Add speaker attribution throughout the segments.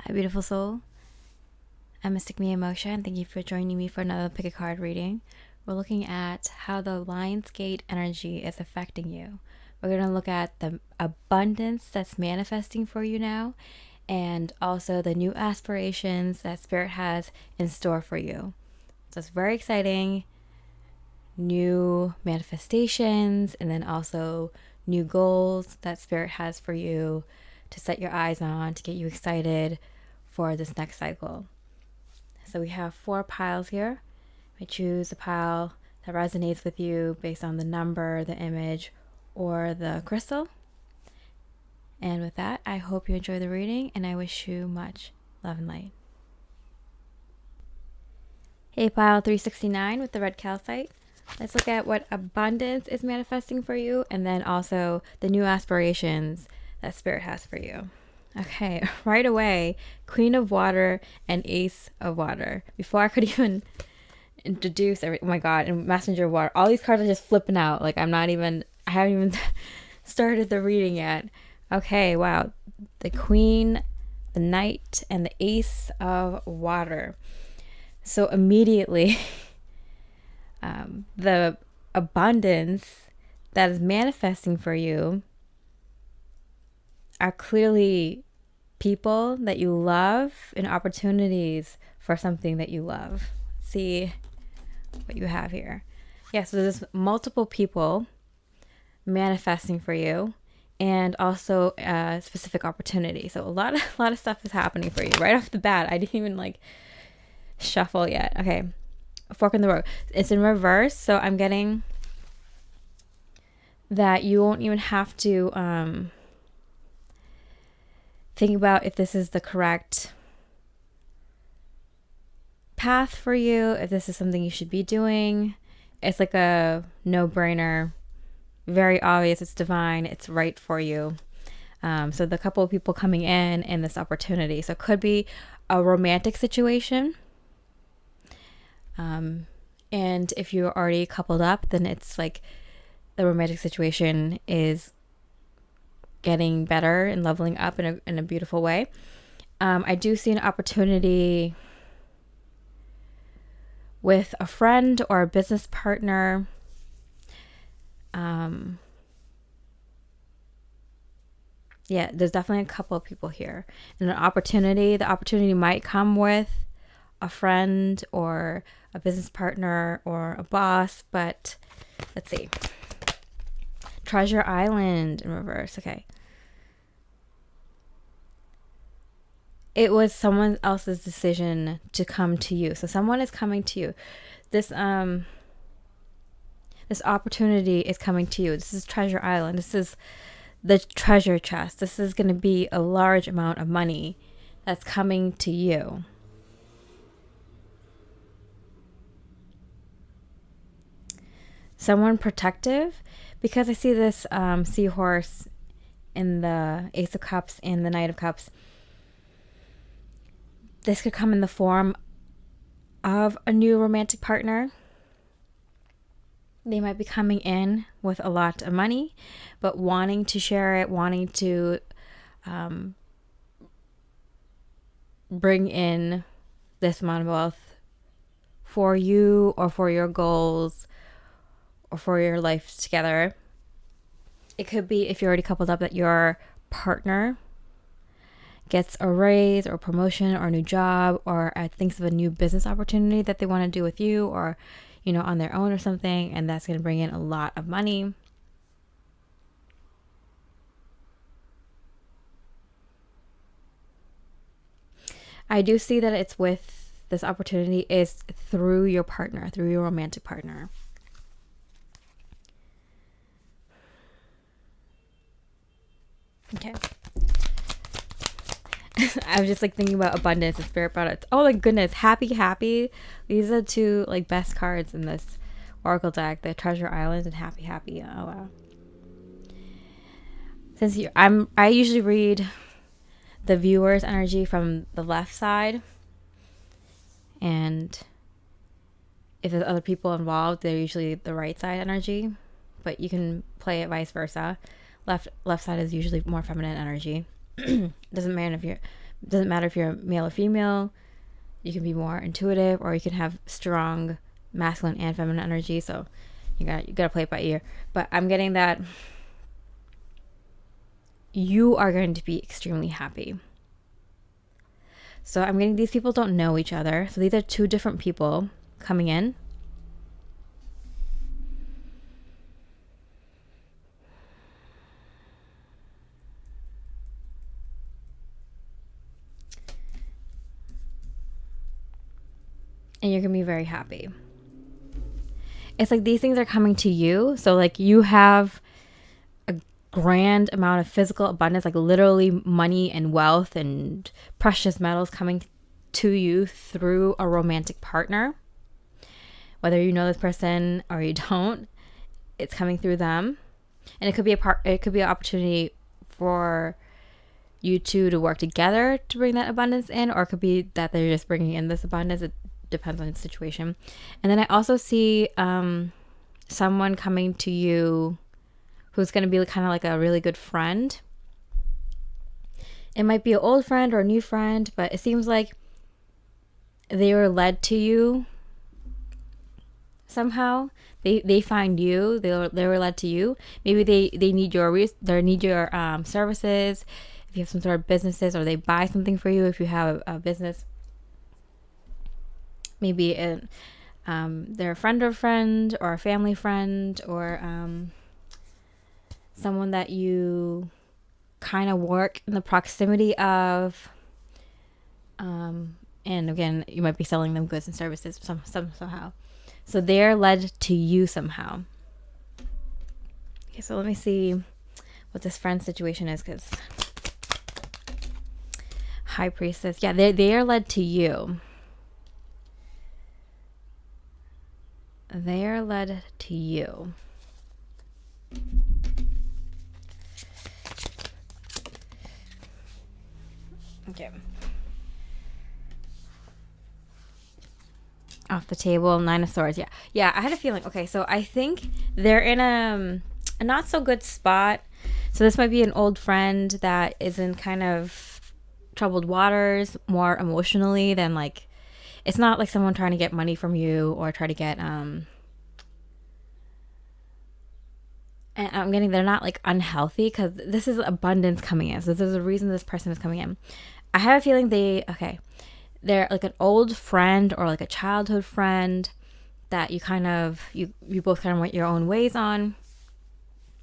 Speaker 1: Hi, beautiful soul. I'm Mystic Mia Moshe, and thank you for joining me for another pick a card reading. We're looking at how the Lion's Gate energy is affecting you. We're going to look at the abundance that's manifesting for you now, and also the new aspirations that Spirit has in store for you. So it's very exciting. New manifestations, and then also new goals that Spirit has for you to set your eyes on, to get you excited for this next cycle. So we have 4 piles here. I choose a pile that resonates with you based on the number, the image, or the crystal. And with that, I hope you enjoy the reading, and I wish you much love and light. Hey, pile 369 with the red calcite. Let's look at what abundance is manifesting for you, and then also the new aspirations that Spirit has for you. Okay, right away, Queen of Water and Ace of Water. Before I could even introduce oh my god, and Messenger of Water. All these cards are just flipping out. Like I haven't even started the reading yet. Okay, wow. The Queen, the Knight, and the Ace of Water. So immediately, the abundance that is manifesting for you are clearly people that you love and opportunities for something that you love. Let's see what you have here. Yeah, so there's multiple people manifesting for you, and also a specific opportunity. So a lot of stuff is happening for you right off the bat. I didn't even shuffle yet. Okay, fork in the road. It's in reverse, so I'm getting that you won't even have to think about if this is the correct path for you, if this is something you should be doing. It's like a no-brainer, very obvious, it's divine, it's right for you. So the couple of people coming in this opportunity. So it could be a romantic situation. And if you're already coupled up, then it's like the romantic situation is getting better and leveling up in a beautiful way. I do see an opportunity with a friend or a business partner. Yeah, there's definitely a couple of people here. And the opportunity might come with a friend or a business partner or a boss, but let's see. Treasure Island in reverse. Okay. It was someone else's decision to come to you. So someone is coming to you. This opportunity is coming to you. This is Treasure Island. This is the treasure chest. This is going to be a large amount of money that's coming to you. Someone protective, because I see this seahorse in the Ace of Cups and the Knight of Cups. This could come in the form of a new romantic partner. They might be coming in with a lot of money, but wanting to share it, wanting to bring in this amount of wealth for you or for your goals or for your life together. It could be, if you're already coupled up, that your partner gets a raise or promotion or a new job, or thinks of a new business opportunity that they want to do with you, or on their own or something, and that's going to bring in a lot of money. I do see that it's with this opportunity is through your partner, through your romantic partner. Okay. I was just thinking about abundance and spirit products. Oh my goodness, happy. These are 2 best cards in this oracle deck: the Treasure Island and happy. Oh wow. Since I usually read the viewer's energy from the left side, and if there's other people involved, they're usually the right side energy. But you can play it vice versa. Left side is usually more feminine energy. Doesn't It doesn't matter if you're male or female. You can be more intuitive, or you can have strong masculine and feminine energy. So you gotta play it by ear. But I'm getting that you are going to be extremely happy. So I'm getting these people don't know each other. So these are two different people coming in. And you're going to be very happy. It's like these things are coming to you. So like you have a grand amount of physical abundance, like literally money and wealth and precious metals coming to you through a romantic partner. Whether you know this person or you don't, it's coming through them. And it could be an opportunity for you two to work together to bring that abundance in, or it could be that they're just bringing in this abundance. It depends on the situation. And then I also see someone coming to you who's going to be kind of like a really good friend. It might be an old friend or a new friend, but it seems like they were led to you somehow. They find you. They were led to you. Maybe they need your services. If you have some sort of businesses, or they buy something for you if you have a business. Maybe they're a friend of a friend, or a family friend, or someone that you kind of work in the proximity of. And again, you might be selling them goods and services somehow. So they're led to you somehow. Okay, so let me see what this friend situation is, because High Priestess. Yeah, they are led to you. They are led to you. Okay. Off the table, Nine of Swords. Yeah, I had a feeling. Okay, so I think they're in a not so good spot. So this might be an old friend that is in kind of troubled waters, more emotionally than like, it's not like someone trying to get money from you or try to get and I'm getting they're not like unhealthy, because this is abundance coming in. So there's a reason this person is coming in. I have a feeling they're like an old friend or like a childhood friend that you both kind of went your own ways on,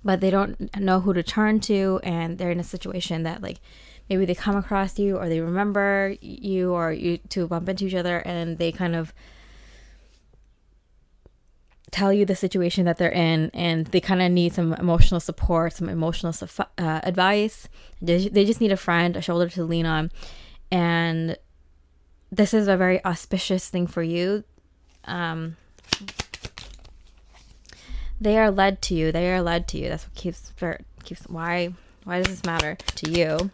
Speaker 1: but they don't know who to turn to, and they're in a situation that like maybe they come across you, or they remember you, or you two bump into each other, and they kind of tell you the situation that they're in, and they kind of need some emotional support, some emotional advice. They just need a friend, a shoulder to lean on. And this is a very auspicious thing for you. They are led to you. They are led to you. That's what keeps why does this matter to you?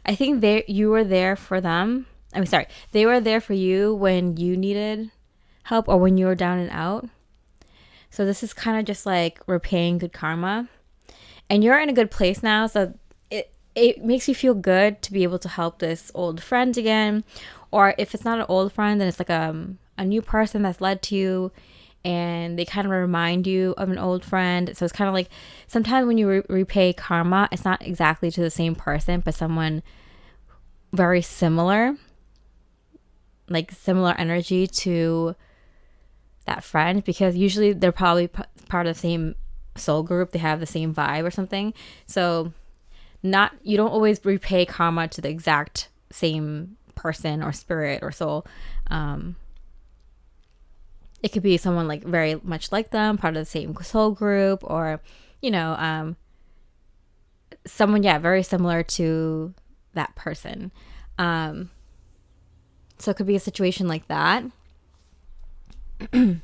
Speaker 1: I think you were there for them. They were there for you when you needed help, or when you were down and out. So this is kind of just like repaying good karma. And you're in a good place now, so it makes you feel good to be able to help this old friend again. Or if it's not an old friend, then it's like a new person that's led to you, and they kind of remind you of an old friend. So it's kind of like sometimes when you repay karma, it's not exactly to the same person, but someone very similar, like similar energy to that friend, because usually they're probably part of the same soul group. They have the same vibe or something. So you don't always repay karma to the exact same person or spirit or soul. It could be someone like very much like them, part of the same soul group, or someone very similar to that person. So it could be a situation like that. I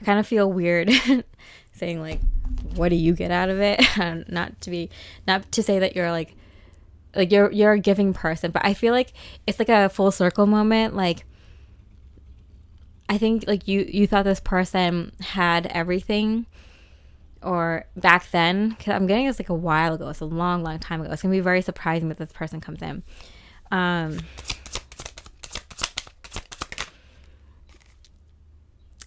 Speaker 1: kind of feel weird saying like, what do you get out of it? Not to say that you're like you're a giving person, but I feel like it's like a full circle moment. Like, I think like you thought this person had everything, or back then, because I'm getting this like a while ago. It's a long, long time ago. It's going to be very surprising that this person comes in.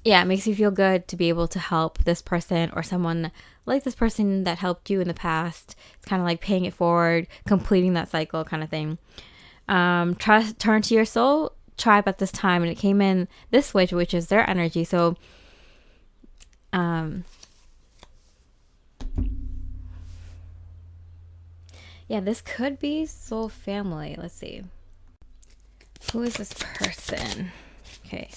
Speaker 1: Yeah, it makes you feel good to be able to help this person or someone like this person that helped you in the past. It's kind of like paying it forward, completing that cycle kind of thing. Turn to your soul tribe at this time, and it came in this way, which is their energy. So yeah, this could be soul family. Let's see, who is this person? Okay,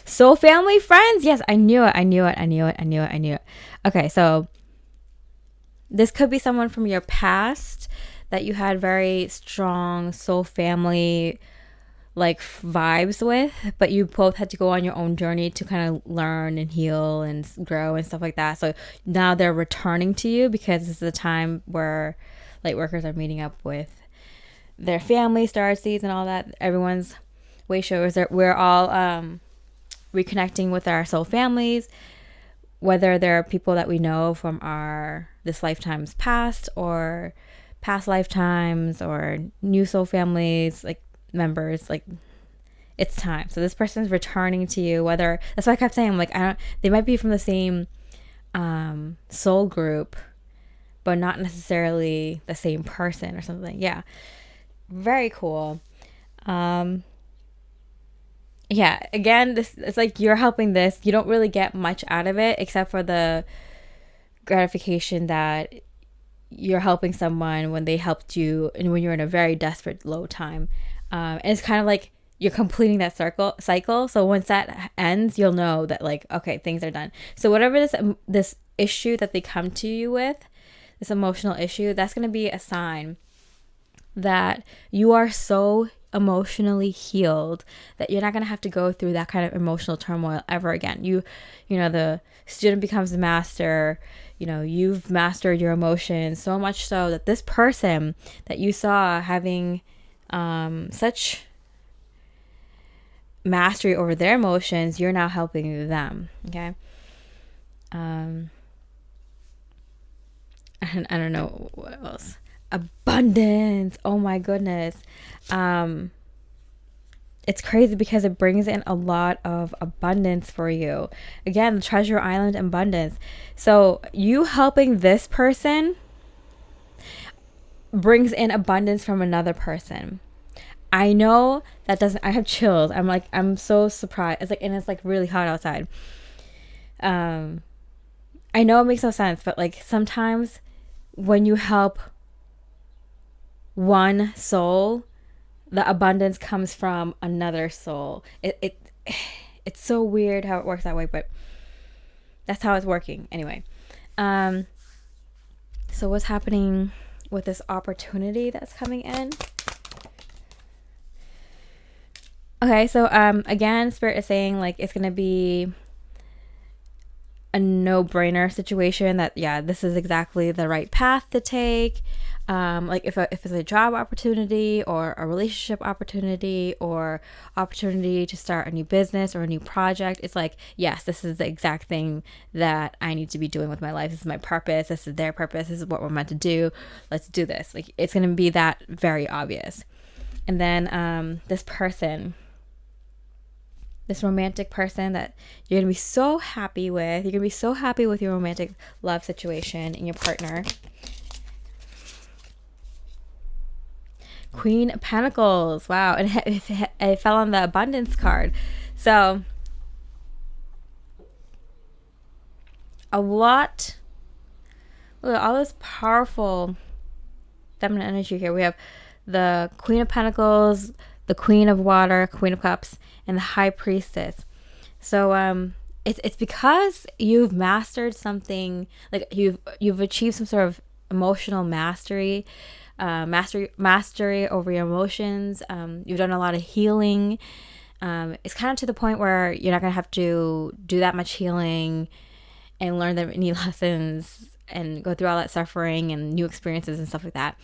Speaker 1: soul family, friends. Yes, I knew it. Okay, so this could be someone from your past that you had very strong soul family like vibes with, but you both had to go on your own journey to kind of learn and heal and grow and stuff like that. So now they're returning to you because this is a time where light workers are meeting up with their family, starseeds, and all that. Everyone's way shows that we're all reconnecting with our soul families, whether they're people that we know from our this lifetime's past or past lifetimes or new soul families, like members. Like, it's time. So this person's returning to you, whether that's why I kept saying, like, they might be from the same soul group, but not necessarily the same person or something. Yeah, very cool. Yeah, again, this it's like you're helping this. You don't really get much out of it except for the gratification that you're helping someone when they helped you and when you're in a very desperate low time. And it's kind of like you're completing that cycle. So once that ends, you'll know that, like, okay, things are done. So whatever this issue that they come to you with, this emotional issue, that's going to be a sign that you are so emotionally healed that you're not going to have to go through that kind of emotional turmoil ever again. You know, the student becomes the master. You know, you've mastered your emotions so much so that this person that you saw having such mastery over their emotions, you're now helping them. Okay. And I don't know what else. Abundance. Oh my goodness. It's crazy because it brings in a lot of abundance for you. Again, the treasure island abundance. So you helping this person brings in abundance from another person. I know that doesn't, I have chills. I'm so surprised. It's like, and it's like really hot outside. I know it makes no sense, but like sometimes when you help one soul, the abundance comes from another soul. It's so weird how it works that way, but that's how it's working anyway. So what's happening with this opportunity that's coming in? Okay, so again, Spirit is saying like it's gonna be a no-brainer situation that, yeah, this is exactly the right path to take. Like if it's a job opportunity or a relationship opportunity or opportunity to start a new business or a new project, it's like, yes, this is the exact thing that I need to be doing with my life. This is my purpose. This is their purpose. This is what we're meant to do. Let's do this. Like, it's going to be that very obvious. And then this person, this romantic person that you're going to be so happy with. You're going to be so happy with your romantic love situation and your partner. Queen of Pentacles. Wow. And it fell on the abundance card. So look at all this powerful feminine energy here. We have the Queen of Pentacles, the Queen of Water, Queen of Cups, and the High Priestess. So it's because you've mastered something, like you've achieved some sort of emotional mastery over your emotions. You've done a lot of healing. It's kind of to the point where you're not gonna have to do that much healing and learn that many lessons and go through all that suffering and new experiences and stuff like that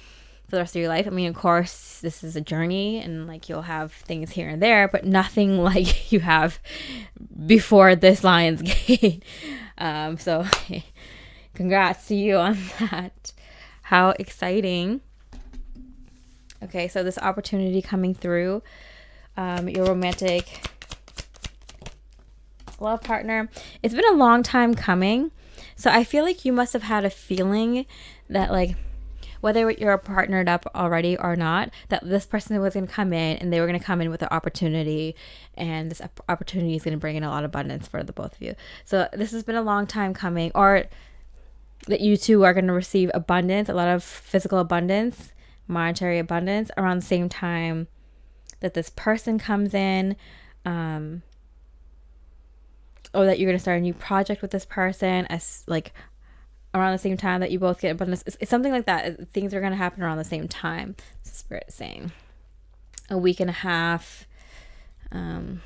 Speaker 1: for the rest of your life. I mean, of course, this is a journey and like you'll have things here and there, but nothing like you have before this Lion's Gate. So Congrats to you on that. How exciting. Okay, so this opportunity coming through, your romantic love partner, it's been a long time coming. So I feel like you must have had a feeling that, like, whether you're partnered up already or not, that this person was going to come in and they were going to come in with an opportunity, and this opportunity is going to bring in a lot of abundance for the both of you. So this has been a long time coming, or that you two are going to receive abundance, a lot of physical abundance, monetary abundance around the same time that this person comes in, or that you're going to start a new project with this person, as like around the same time that you both get abundance. It's something like that. Things are going to happen around the same time. That's the Spirit is saying. A week and a half, and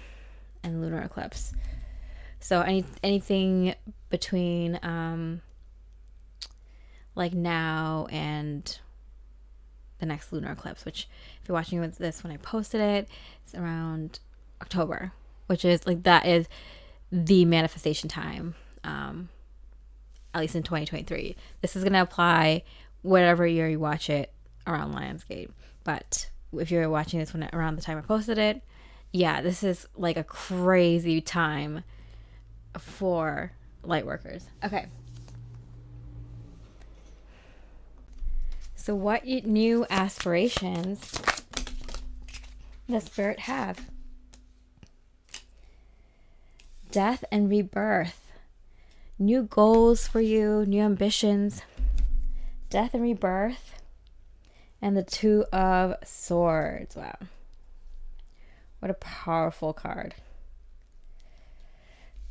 Speaker 1: lunar eclipse. So anything between like now and the next lunar eclipse, which if you're watching with this when I posted it, it's around October, which is like, that is the manifestation time, at least in 2023. This is going to apply whatever year you watch it around Lionsgate. But if you're watching this when around the time I posted it, yeah, this is like a crazy time for light workers. Okay. So what new aspirations does Spirit have? Death and rebirth. New goals for you, new ambitions. Death and rebirth. And the Two of Swords. Wow. What a powerful card.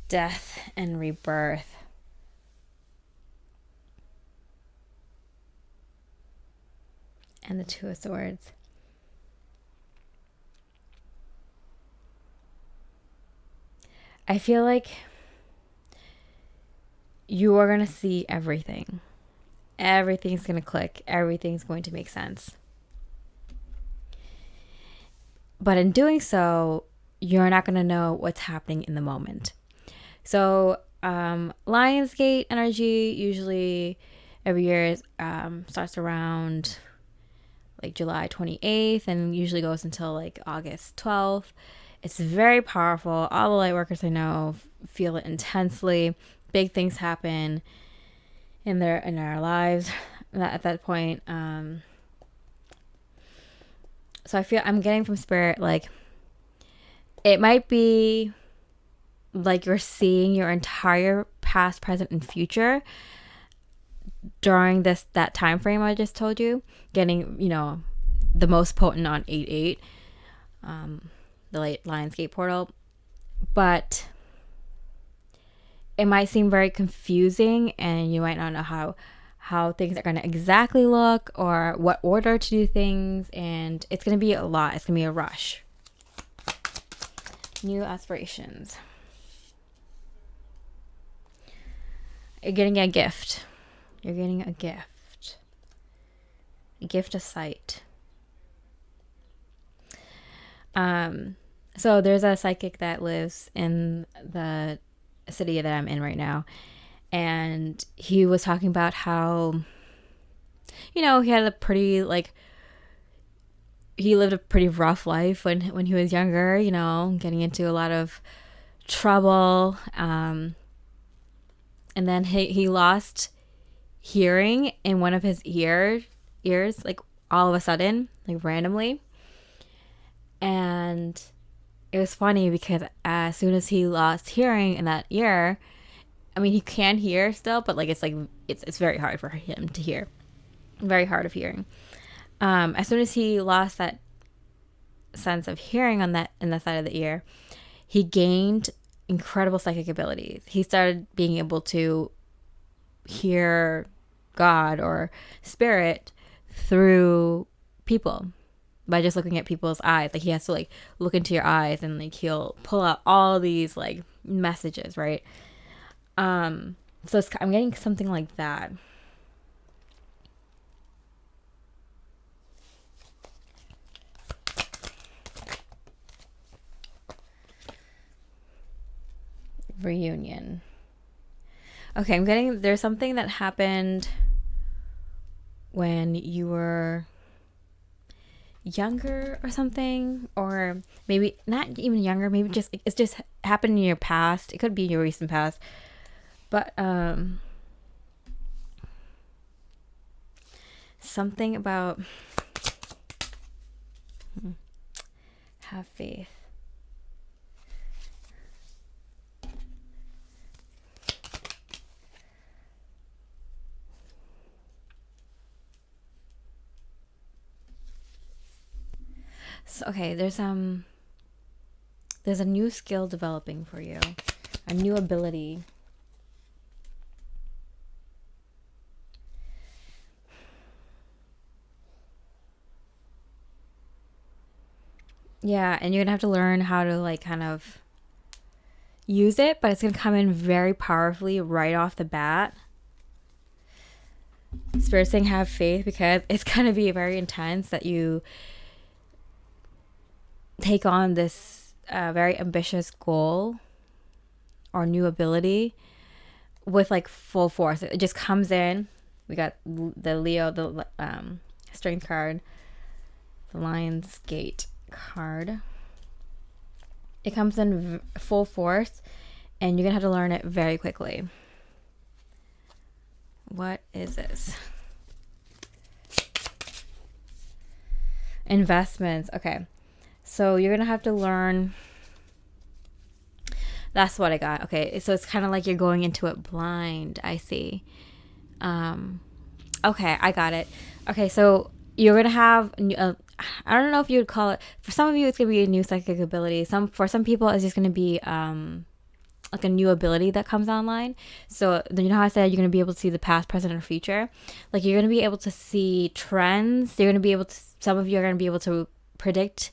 Speaker 1: Death and rebirth. And the Two of Swords. I feel like you are going to see everything. Everything's going to click. Everything's going to make sense. But in doing so, you're not going to know what's happening in the moment. So, Lionsgate energy usually every year starts around like July 28th and usually goes until like August 12th. It's very powerful. All the light workers I know feel it intensely. Big things happen in our lives at that point. So I feel I'm getting from Spirit, like, it might be like you're seeing your entire past, present, and future during that time frame I just told you, getting, the most potent on 8/8, the late Lionsgate portal. But it might seem very confusing, and you might not know how things are going to exactly look or what order to do things, and it's going to be a lot. It's going to be a rush. New aspirations. You're getting a gift. You're getting a gift. A gift of sight. So there's a psychic that lives in the city that I'm in right now, and he was talking about how, he had a pretty, he lived a pretty rough life when he was younger, getting into a lot of trouble, and then he lost hearing in one of his ears, like all of a sudden, like randomly. And it was funny because as soon as he lost hearing in that ear, I mean, he can hear still, but like it's very hard for him to hear. Very hard of hearing. As soon as he lost that sense of hearing in the side of the ear, he gained incredible psychic abilities. He started being able to hear God or spirit through people by just looking at people's eyes. Like, he has to like look into your eyes, and like he'll pull out all these like messages, right? So I'm getting something like that. Reunion. Okay, there's something that happened when you were younger or something, or maybe not even younger, maybe it's just happened in your past. It could be your recent past, but something about have faith. So, okay, there's a new skill developing for you, a new ability. Yeah, and you're gonna have to learn how to like kind of use it, but it's gonna come in very powerfully right off the bat. Spirit saying have faith, because it's gonna be very intense that you take on this very ambitious goal or new ability with like full force. It just comes in. We got the Leo, the strength card, the Lionsgate card. It comes in full force, and you're gonna have to learn it very quickly. What is this? Investments. Okay. So you're going to have to learn. That's what I got. Okay. So it's kind of like you're going into it blind. I see. Okay. I got it. Okay. So you're going to have, I don't know if you would call it, for some of you, it's going to be a new psychic ability. For some people, it's just going to be, like a new ability that comes online. So you know how I said you're going to be able to see the past, present, or future? Like you're going to be able to see trends. You're going to be able to, some of you are going to be able to predict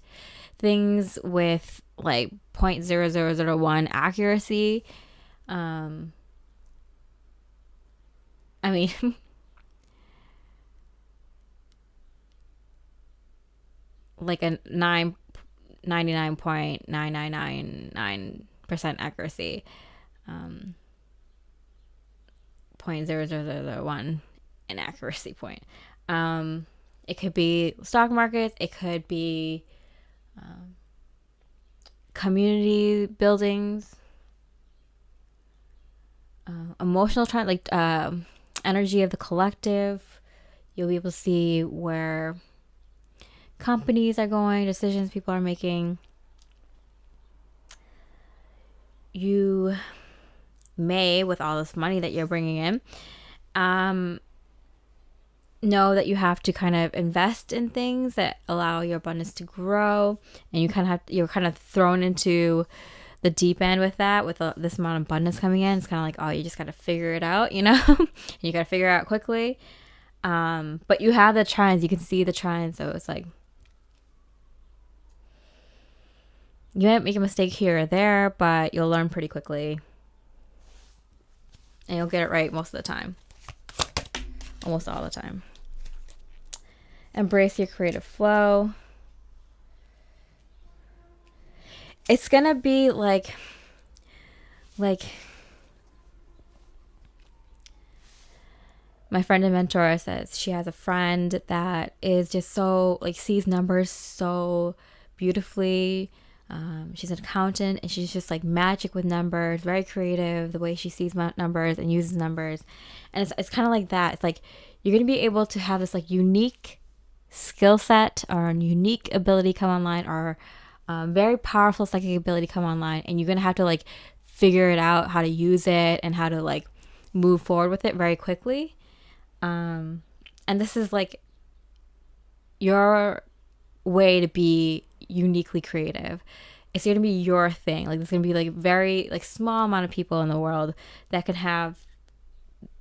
Speaker 1: things with like 0.0001 accuracy. I mean, like a 99.9999% accuracy. 0.0001 an accuracy point. It could be stock markets. It could be community buildings, emotional trend, like energy of the collective. You'll be able to see where companies are going, decisions people are making. You may, with all this money that you're bringing in, know that you have to kind of invest in things that allow your abundance to grow, and you're kind of thrown into the deep end with that, with this amount of abundance coming in. It's kind of like, oh, you just got to figure it out, you know. You got to figure it out quickly. But you have the trends, you can see the trends, so it's like you might make a mistake here or there, but you'll learn pretty quickly, and you'll get it right most of the time, almost all the time. Embrace your creative flow. It's gonna be like my friend and mentor says, she has a friend that is just so like sees numbers so beautifully. She's an accountant, and she's just like magic with numbers, very creative the way she sees numbers and uses numbers. And it's kind of like that. It's like you're going to be able to have this like unique skill set or a unique ability come online, or very powerful psychic ability come online, and you're going to have to like figure it out, how to use it and how to like move forward with it very quickly. And this is like your way to be uniquely creative. It's going to be your thing. Like, there's going to be like very like small amount of people in the world that can have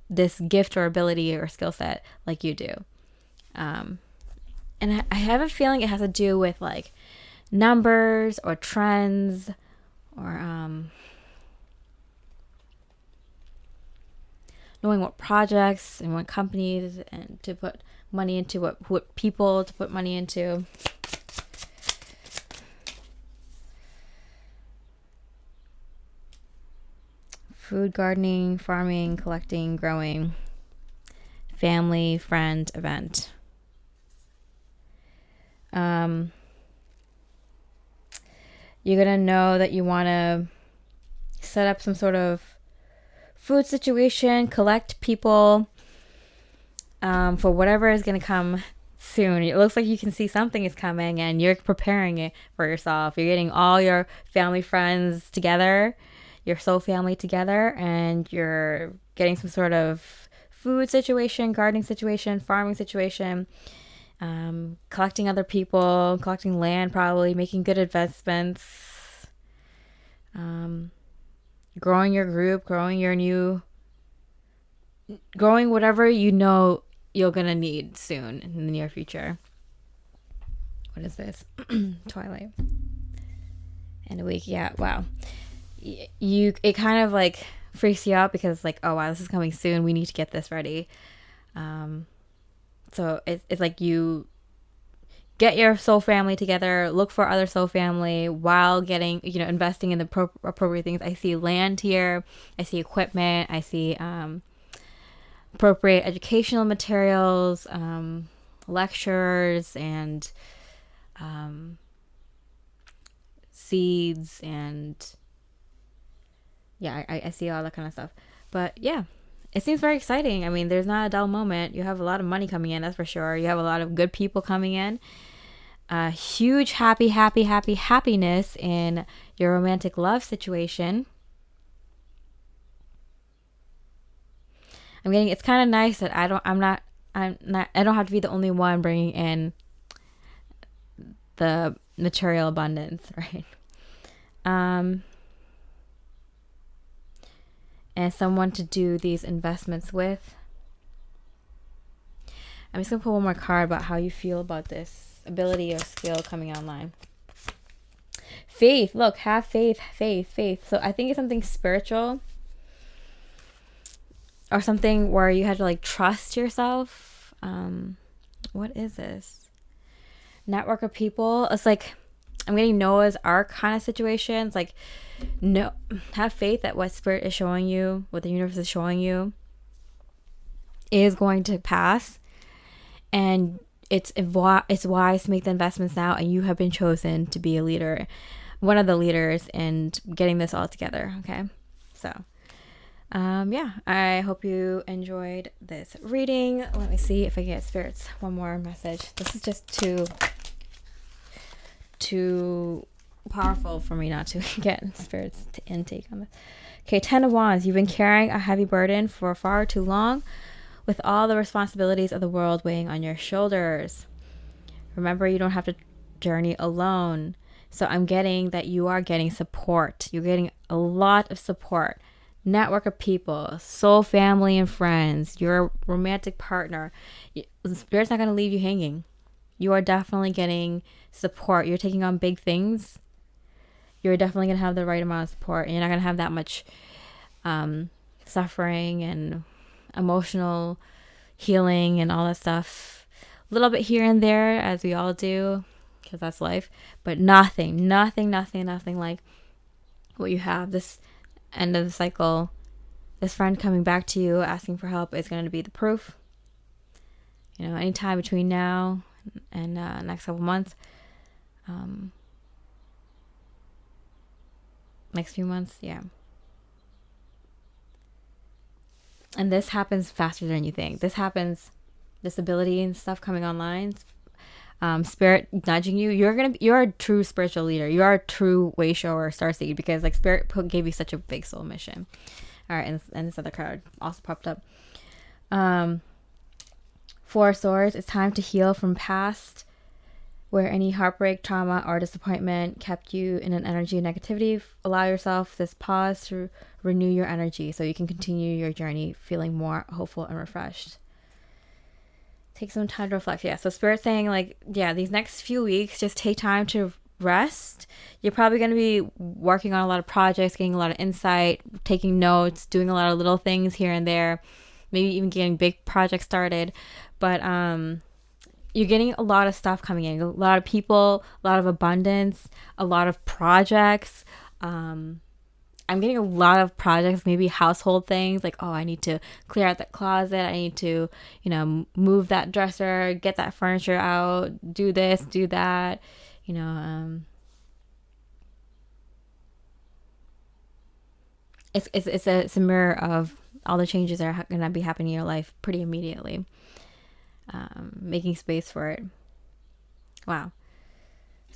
Speaker 1: this gift or ability or skill set like you do. And I have a feeling it has to do with like numbers or trends, or knowing what projects and what companies and to put money into, what people to put money into. Food, gardening, farming, collecting, growing, family, friend, event. You're going to know that you want to set up some sort of food situation, collect people for whatever is going to come soon. It looks like you can see something is coming and you're preparing it for yourself. You're getting all your family, friends together, your soul family together, and you're getting some sort of food situation, gardening situation, farming situation, collecting other people, collecting land, probably making good investments, growing your group, growing whatever you know you're gonna need soon in the near future. What is this? Twilight. And a week. Yeah. Wow. It kind of like freaks you out because like, oh wow, this is coming soon. We need to get this ready. So it's like you get your soul family together, look for other soul family while getting, investing in the appropriate things. I see land here. I see equipment. I see appropriate educational materials, lectures, and seeds, and yeah, I see all that kind of stuff. But yeah, it seems very exciting. I mean, there's not a dull moment. You have a lot of money coming in, that's for sure. You have a lot of good people coming in. Huge happiness in your romantic love situation. It's kind of nice that I don't have to be the only one bringing in the material abundance, right? And someone to do these investments with. I'm just gonna pull one more card about how you feel about this ability or skill coming online. Faith. Look, have faith. So I think it's something spiritual or something where you have to like trust yourself. What is this? Network of people. It's like I'm getting Noah's Ark kind of situations. Like, no, have faith that what spirit is showing you, what the universe is showing you, is going to pass, and it's wise to make the investments now. And you have been chosen to be a leader, one of the leaders, in getting this all together. Okay, so. Yeah, I hope you enjoyed this reading. Let me see if I get spirits one more message. This is just too powerful for me not to get spirits to intake on this. Okay, 10 of Wands. You've been carrying a heavy burden for far too long, with all the responsibilities of the world weighing on your shoulders. Remember, you don't have to journey alone. So I'm getting that you are getting support. You're getting a lot of support. Network of people, soul family and friends, your romantic partner. The spirit's not going to leave you hanging. You are definitely getting support. You're taking on big things. You're definitely going to have the right amount of support, and you're not going to have that much suffering and emotional healing and all that stuff. A little bit here and there, as we all do, because that's life. But nothing like what you have. This end of the cycle, this friend coming back to you asking for help is going to be the proof. Anytime between now and next couple months, next few months, yeah. And this happens faster than you think. This ability and stuff coming online, spirit nudging you. You're a true spiritual leader. You are a true way shower, starseed, because like spirit gave you such a big soul mission. All right, and this other card also popped up. 4 of Swords. It's time to heal from past, where any heartbreak, trauma, or disappointment kept you in an energy of negativity. Allow yourself this pause to renew your energy so you can continue your journey feeling more hopeful and refreshed. Take some time to reflect. Yeah, so Spirit's saying like, yeah, these next few weeks, just take time to rest. You're probably going to be working on a lot of projects, getting a lot of insight, taking notes, doing a lot of little things here and there, maybe even getting big projects started. But you're getting a lot of stuff coming in, a lot of people, a lot of abundance, a lot of projects, I'm getting a lot of projects, maybe household things like, oh, I need to clear out that closet. I need to, move that dresser, get that furniture out, do this, do that, it's a mirror of all the changes that are going to be happening in your life pretty immediately. Making space for it. Wow.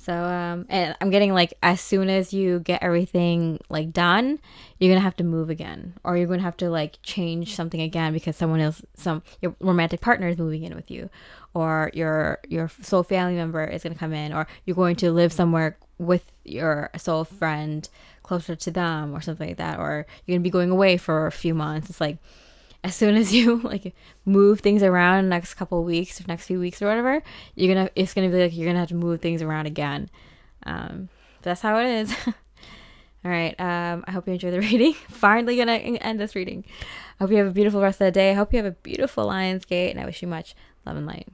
Speaker 1: So, and I'm getting like, as soon as you get everything like done, you're going to have to move again, or you're going to have to like change something again because someone else, your romantic partner is moving in with you, or your soul family member is going to come in, or you're going to live somewhere with your soul friend closer to them or something like that, or you're going to be going away for a few months. It's like, as soon as you like move things around in the next couple of weeks or next few weeks or whatever, it's gonna be like you're gonna have to move things around again. That's how it is. All right. I hope you enjoy the reading. Finally gonna end this reading. I hope you have a beautiful rest of the day. I hope you have a beautiful Lionsgate, and I wish you much love and light.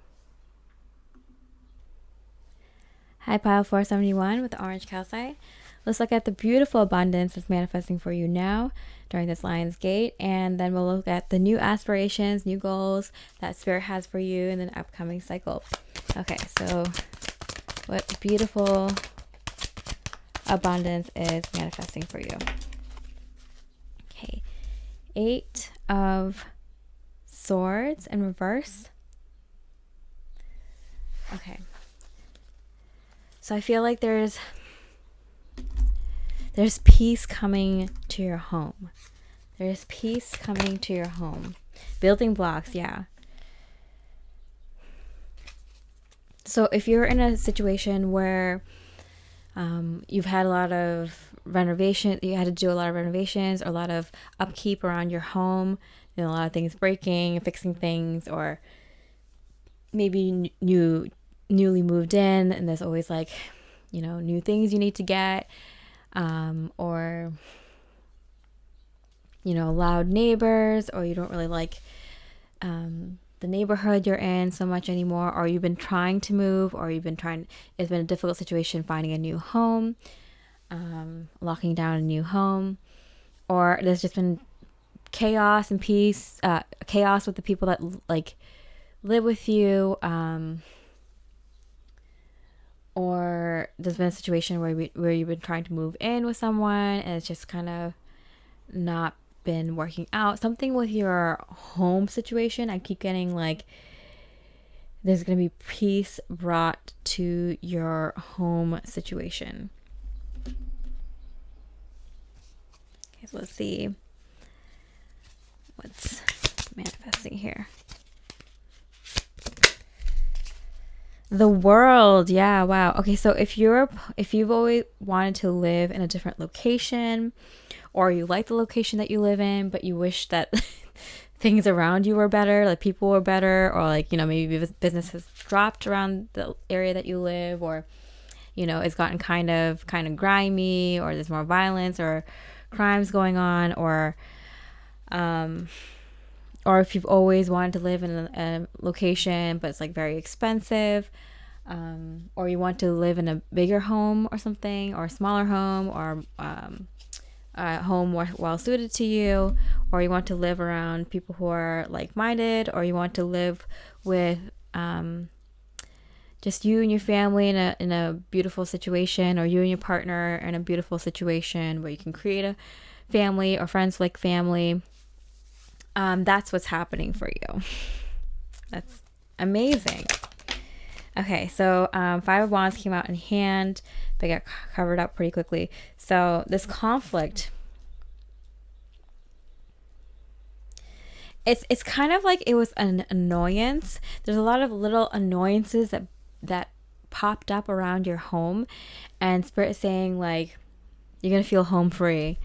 Speaker 1: Hi, Pile 471 with the orange calcite. Let's look at the beautiful abundance that's manifesting for you now during this Lionsgate, and then we'll look at the new aspirations, new goals that Spirit has for you in the upcoming cycle. Okay, so what beautiful abundance is manifesting for you? Okay, 8 of Swords in reverse. Okay, so I feel like there's peace coming to your home. There's peace coming to your home. Building blocks, yeah. So if you're in a situation where you've had a lot of renovation, you had to do a lot of renovations or a lot of upkeep around your home, a lot of things breaking, fixing things, or maybe newly moved in and there's always like, new things you need to get. Or loud neighbors, or you don't really like the neighborhood you're in so much anymore, or you've been trying to move, or it's been a difficult situation finding a new home, locking down a new home, or there's just been chaos and peace, chaos with the people that like live with you, or there's been a situation where you've been trying to move in with someone and it's just kind of not been working out. Something with your home situation. I keep getting like there's going to be peace brought to your home situation. Okay, so let's see what's manifesting here. The World. Yeah, wow. Okay, so if you've always wanted to live in a different location, or you like the location that you live in, but you wish that things around you were better, like people were better, or like, maybe business has dropped around the area that you live, or, it's gotten kind of grimy, or there's more violence or crimes going on, or if you've always wanted to live in a location, but it's like very expensive, or you want to live in a bigger home or something, or a smaller home, or a home more well suited to you, or you want to live around people who are like-minded, or you want to live with just you and your family in a beautiful situation, or you and your partner in a beautiful situation where you can create a family, or friends like family. That's what's happening for you. That's amazing. Okay, so 5 of Wands came out in hand, but got covered up pretty quickly. So this conflict, it's kind of like it was an annoyance. There's a lot of little annoyances that popped up around your home, and Spirit is saying like you're gonna feel home free.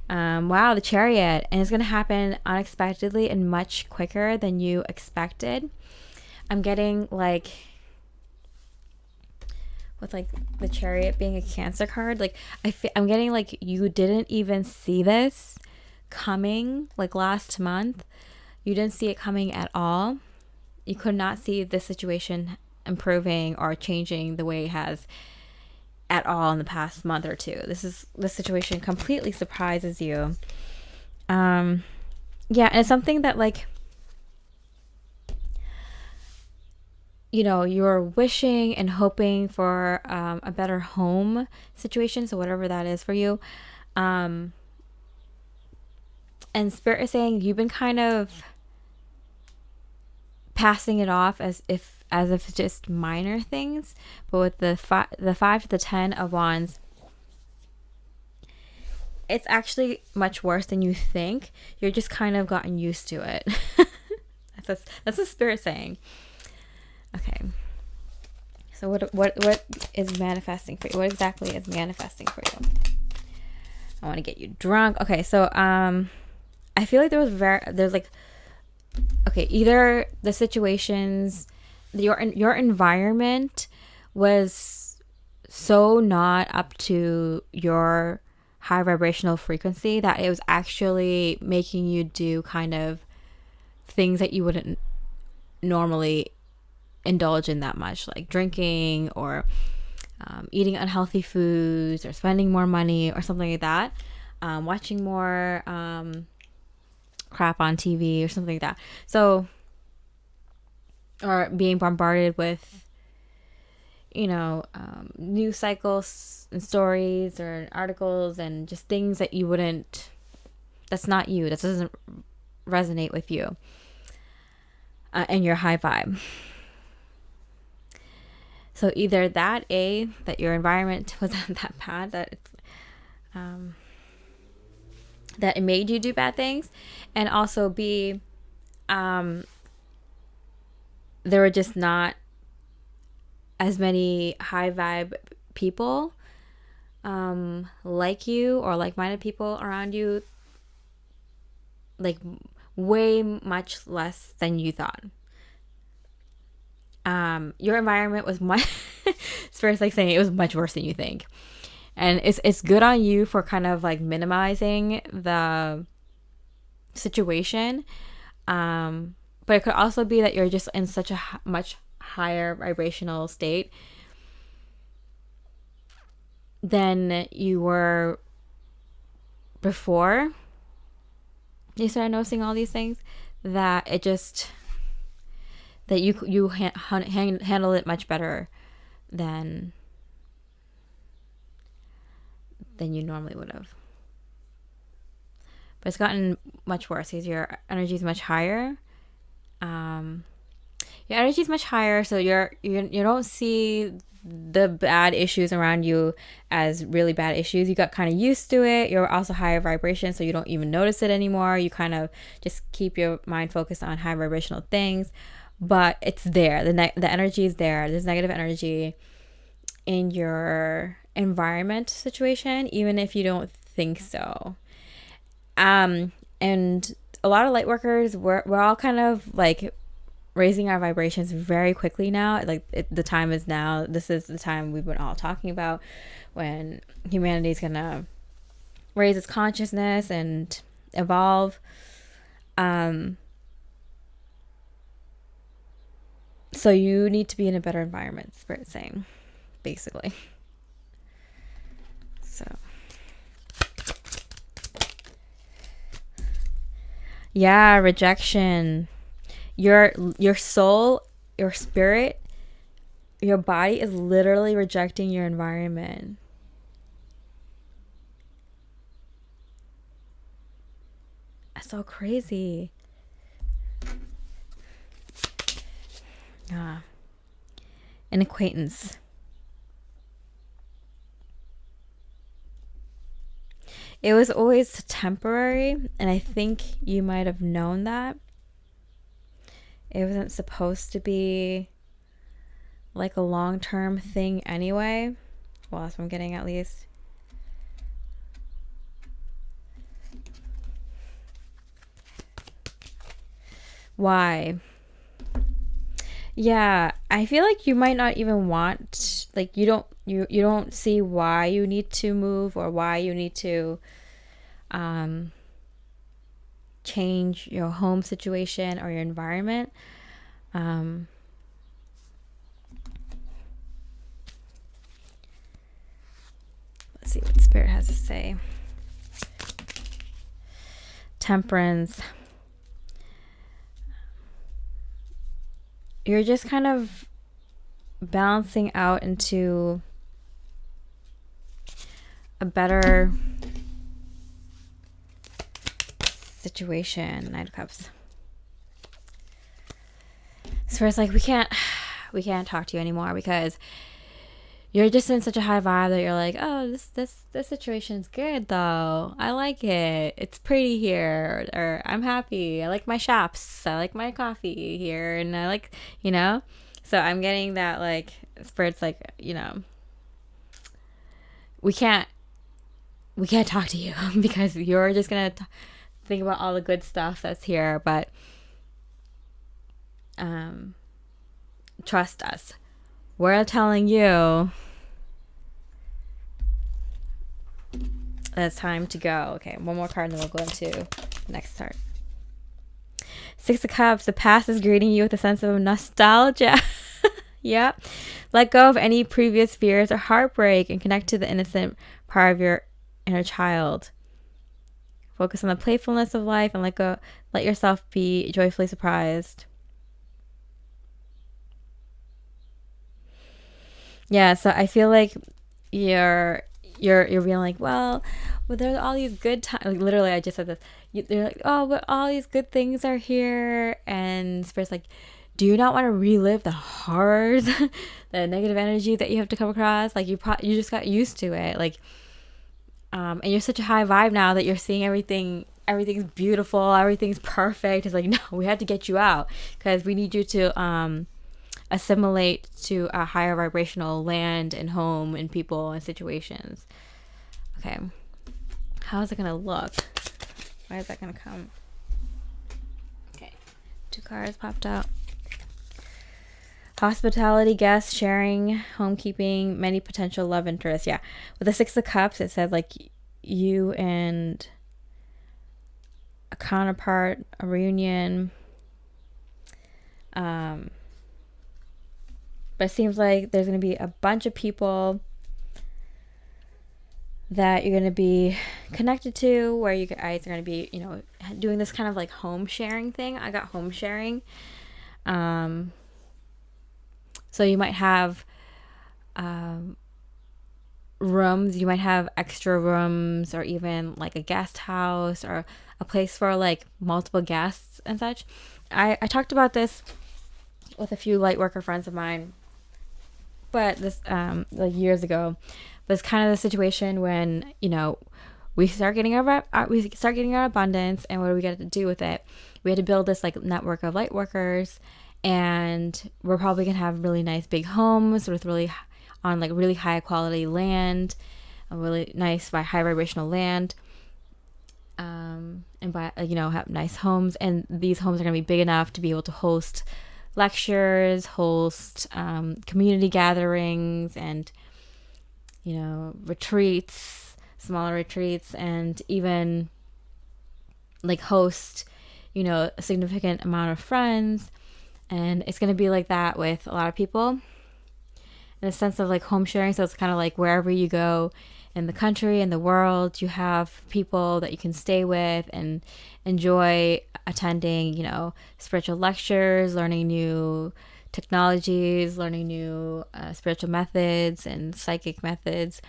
Speaker 1: Wow, the Chariot, and it's gonna happen unexpectedly and much quicker than you expected. I'm getting like, with like the Chariot being a Cancer card, like I'm getting like you didn't even see this coming. Like last month, you didn't see it coming at all. You could not see this situation improving or changing the way it has at all in the past month or two. This situation completely surprises you. Yeah, and it's something that, like, you know, you're wishing and hoping for a better home situation, so whatever that is for you. And Spirit is saying you've been kind of passing it off as if it's just minor things, but with the 5 to the 10 of Wands, it's actually much worse than you think. You're just kind of gotten used to it. That's the Spirit saying. Okay. So what is manifesting for you? What exactly is manifesting for you? I want to get you drunk. Okay, so I feel like there's like, okay, either the situations, your environment was so not up to your high vibrational frequency that it was actually making you do kind of things that you wouldn't normally indulge in that much, like drinking or eating unhealthy foods or spending more money or something like that, watching more crap on TV or something like that. So, or being bombarded with, you know, news cycles and stories or articles and just things that you wouldn't, that's not you, that doesn't resonate with you and your high vibe. So either that your environment was that bad that it's, that it made you do bad things, and also B, there were just not as many high vibe people like you or like-minded people around you, like way much less than you thought. Your environment was much Spirit's like saying it was much worse than you think, and it's good on you for kind of like minimizing the situation, but it could also be that you're just in such a much higher vibrational state than you were before you started noticing all these things, that it just, that you handle it much better than you normally would have. But it's gotten much worse because your energy is much higher. Your energy is much higher, so you don't see the bad issues around you as really bad issues. You got kind of used to it. You're also higher vibration, so you don't even notice it anymore. You kind of just keep your mind focused on high vibrational things. But it's there. The energy is there. There's negative energy in your environment situation, even if you don't think so. And a lot of light workers, we're all kind of like raising our vibrations very quickly now. Like the time is now. This is the time we've been all talking about, when humanity is gonna raise its consciousness and evolve. So you need to be in a better environment, Spirit's saying, basically. So, yeah, rejection. Your soul, your spirit, your body is literally rejecting your environment. That's so crazy. An acquaintance. It was always temporary, and I think you might have known that. It wasn't supposed to be like a long-term thing anyway. Well, that's what I'm getting at least. Why? Yeah, I feel like you might not even want, like, you don't see why you need to move or why you need to change your home situation or your environment. has to say. Temperance. You're just kind of balancing out into a better situation. Knight of Cups. So it's like we can't talk to you anymore because you're just in such a high vibe that you're like, oh, this situation's good though. I like it. It's pretty here, or I'm happy. I like my shops. I like my coffee here, and I like, you know. So I'm getting that, like, Spirit's like, you know, we can't talk to you because you're just gonna think about all the good stuff that's here, but trust us. We're telling you that it's time to go. Okay, one more card and then we'll go into the next card. Six of Cups. The past is greeting you with a sense of nostalgia. Yep. Let go of any previous fears or heartbreak and connect to the innocent part of your inner child. Focus on the playfulness of life and let yourself be joyfully surprised. Yeah, so I feel like you're being like, well, there's all these good times. Like, literally, I just said this. They're like, oh, but all these good things are here, and Spirit's like, do you not want to relive the horrors, the negative energy that you have to come across? Like, you just got used to it, like, and you're such a high vibe now that you're seeing everything's beautiful, everything's perfect. It's like, no, we had to get you out because we need you to assimilate to a higher vibrational land and home and people and situations. Okay, how is it gonna look? Why is that gonna come? Okay, 2 cards popped out. Hospitality, guests, sharing, homekeeping, many potential love interests. Yeah, with the 6 of Cups, it said like you and a counterpart, a reunion. But it seems like there's going to be a bunch of people that you're going to be connected to, where you guys are going to be, you know, doing this kind of like home sharing thing. I got home sharing. So you might have rooms, you might have extra rooms, or even like a guest house or a place for like multiple guests and such. I talked about this with a few light worker friends of mine, but this like years ago. But it's kind of the situation when, you know, we start getting our abundance, and what do we get to do with it? We had to build this like network of light workers, and we're probably gonna have really nice big homes with really high quality land, a really nice high vibrational land, and by, you know, have nice homes, and these homes are gonna be big enough to be able to host lectures, host community gatherings, and, you know, retreats, smaller retreats, and even like host, you know, a significant amount of friends. And it's going to be like that with a lot of people in a sense of like home sharing. So it's kind of like wherever you go in the country and the world, you have people that you can stay with and enjoy attending, you know, spiritual lectures, learning new technologies, learning new spiritual methods and psychic methods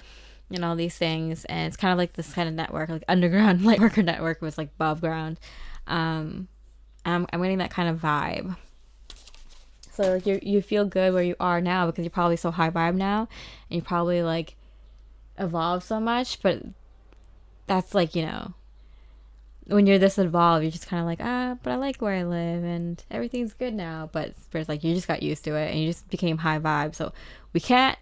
Speaker 1: and all these things. And it's kind of like this kind of network, like underground light worker network was like above ground. I'm getting that kind of vibe. So like you feel good where you are now because you're probably so high vibe now, and you probably like evolved so much. But that's like, you know, when you're this evolved, you're just kind of like, but I like where I live and everything's good now. But it's like you just got used to it and you just became high vibe. So we can't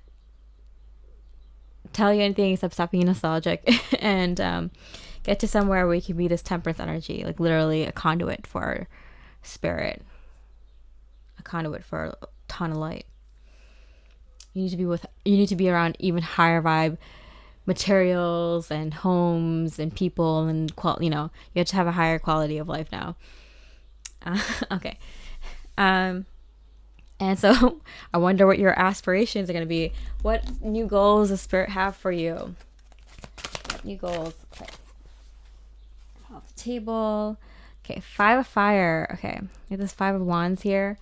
Speaker 1: tell you anything except stop being nostalgic and get to somewhere where you can be this temperance energy, like literally a conduit for spirit, a conduit for a ton of light. You need to be around even higher vibe materials and homes and people and you know, you have to have a higher quality of life now. Okay. And so I wonder what your aspirations are going to be. What new goals does spirit have for you? new goals. Okay. Off the table. Okay, 5 of fire. Okay, we have this 5 of wands here.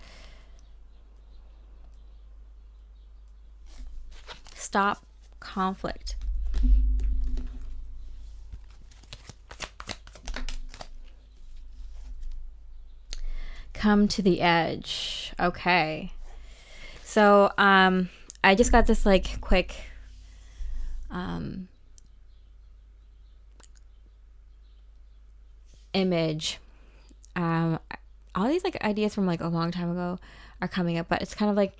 Speaker 1: Stop conflict. Come to the edge. Okay. So, I just got this like quick, image. All these like ideas from like a long time ago are coming up, but it's kind of like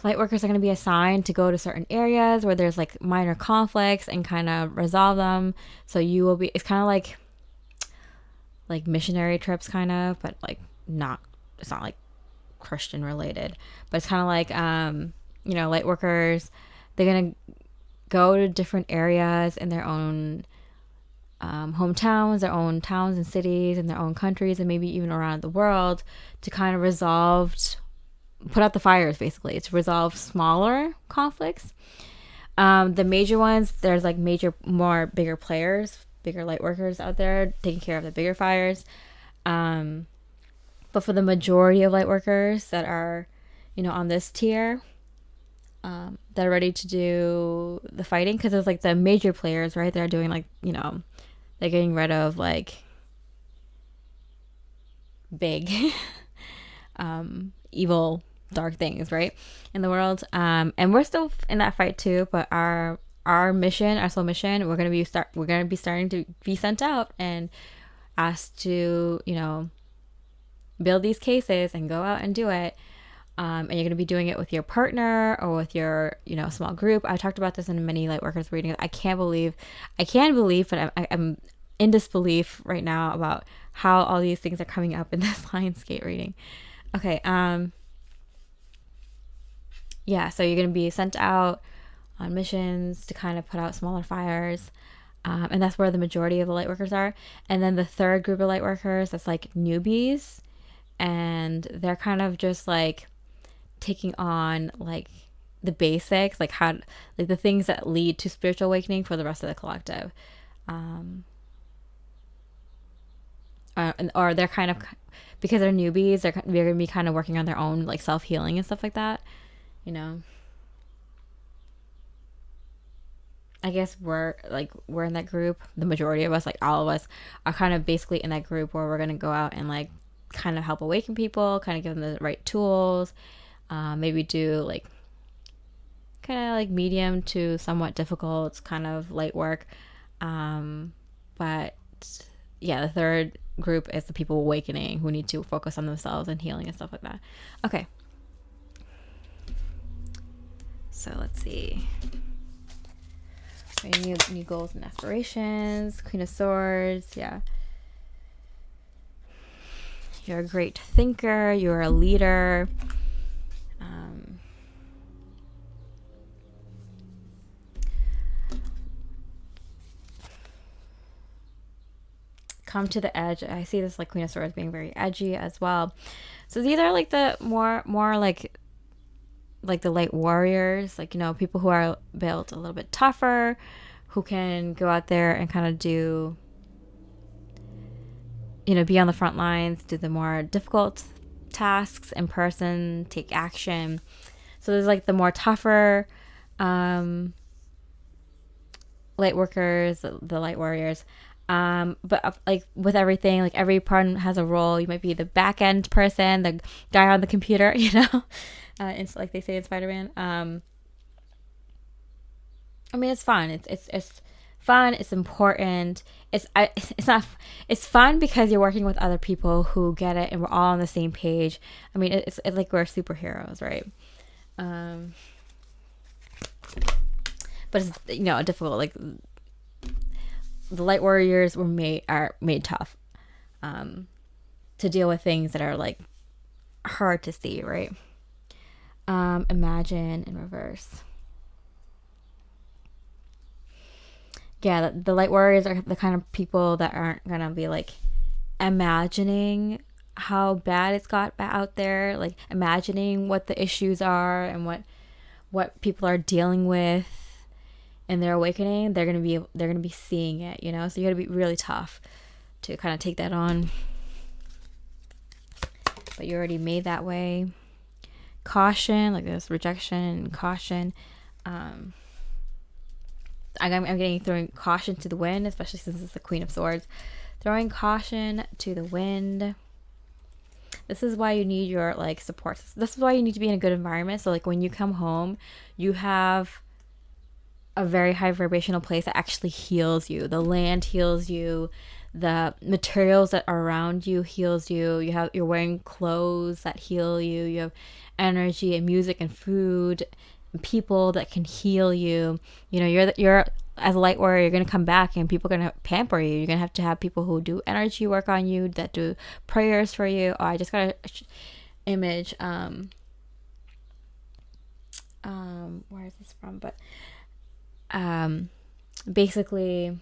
Speaker 1: light workers are going to be assigned to go to certain areas where there's like minor conflicts and kind of resolve them. So you will be, it's kind of like missionary trips kind of, but like it's not like Christian related, but it's kind of like, light workers, they're going to go to different areas in their own hometowns, their own towns and cities, in their own countries, and maybe even around the world to kind of put out the fires, basically. It's resolve smaller conflicts. The major ones, there's like bigger players, bigger light workers out there taking care of the bigger fires. But for the majority of light workers that are, on this tier, that are ready to do the fighting, because there's like the major players, right? They're doing like, they're getting rid of like big evil dark things, right, in the world. And we're still in that fight too, but our mission, our soul mission, we're gonna be starting to be sent out and asked to, build these cases and go out and do it. And you're going to be doing it with your partner or with your, small group. I talked about this in many light workers readings. I can believe, but I'm in disbelief right now about how all these things are coming up in this Lionsgate reading. Okay. Yeah. So you're going to be sent out on missions to kind of put out smaller fires. And that's where the majority of the light workers are. And then the third group of light workers, that's like newbies. And they're kind of just like taking on like the basics, like how, like the things that lead to spiritual awakening for the rest of the collective. Or they're kind of, because they're newbies, they're going to be kind of working on their own like self-healing and stuff like that, I guess we're in that group. The majority of us, like all of us, are kind of basically in that group where we're going to go out and like kind of help awaken people, kind of give them the right tools, maybe do like kind of like medium to somewhat difficult kind of light work. But yeah, the third group is the people awakening who need to focus on themselves and healing and stuff like that. Okay. So let's see. New goals and aspirations. Queen of Swords. Yeah. You're a great thinker. You're a leader. Come to the edge. I see this like Queen of Swords being very edgy as well. So these are like the more like the light warriors, like, people who are built a little bit tougher, who can go out there and kind of do, be on the front lines, do the more difficult tasks in person, take action. So there's like the more tougher light workers, the light warriors. But like with everything, like every part has a role. You might be the back end person, the guy on the computer, it's like they say in Spider-Man. I mean, it's fun. It's fun. It's important. It's fun because you're working with other people who get it, and we're all on the same page. I mean, it's like we're superheroes, right? But it's difficult. Like the light warriors are made tough, to deal with things that are like hard to see, right? Imagine in reverse. Yeah, the light warriors are the kind of people that aren't gonna be like imagining how bad it's got out there, like imagining what the issues are and what people are dealing with and they're awakening, they're gonna be seeing it, you know. So you gotta be really tough to kind of take that on. But you already made that way. Caution, like this rejection and caution. I'm getting throwing caution to the wind, especially since it's the Queen of Swords. Throwing caution to the wind. This is why you need your like support. This is why you need to be in a good environment. So like when you come home, you have a very high vibrational place that actually heals you. The land heals you. The materials that are around you heals you. You're wearing clothes that heal you. You have energy and music and food and people that can heal you. You know, you're as a light warrior, you're gonna come back and people are gonna pamper you. You're gonna have people who do energy work on you, that do prayers for you. Oh, I just got an image. Where is this from? But basically,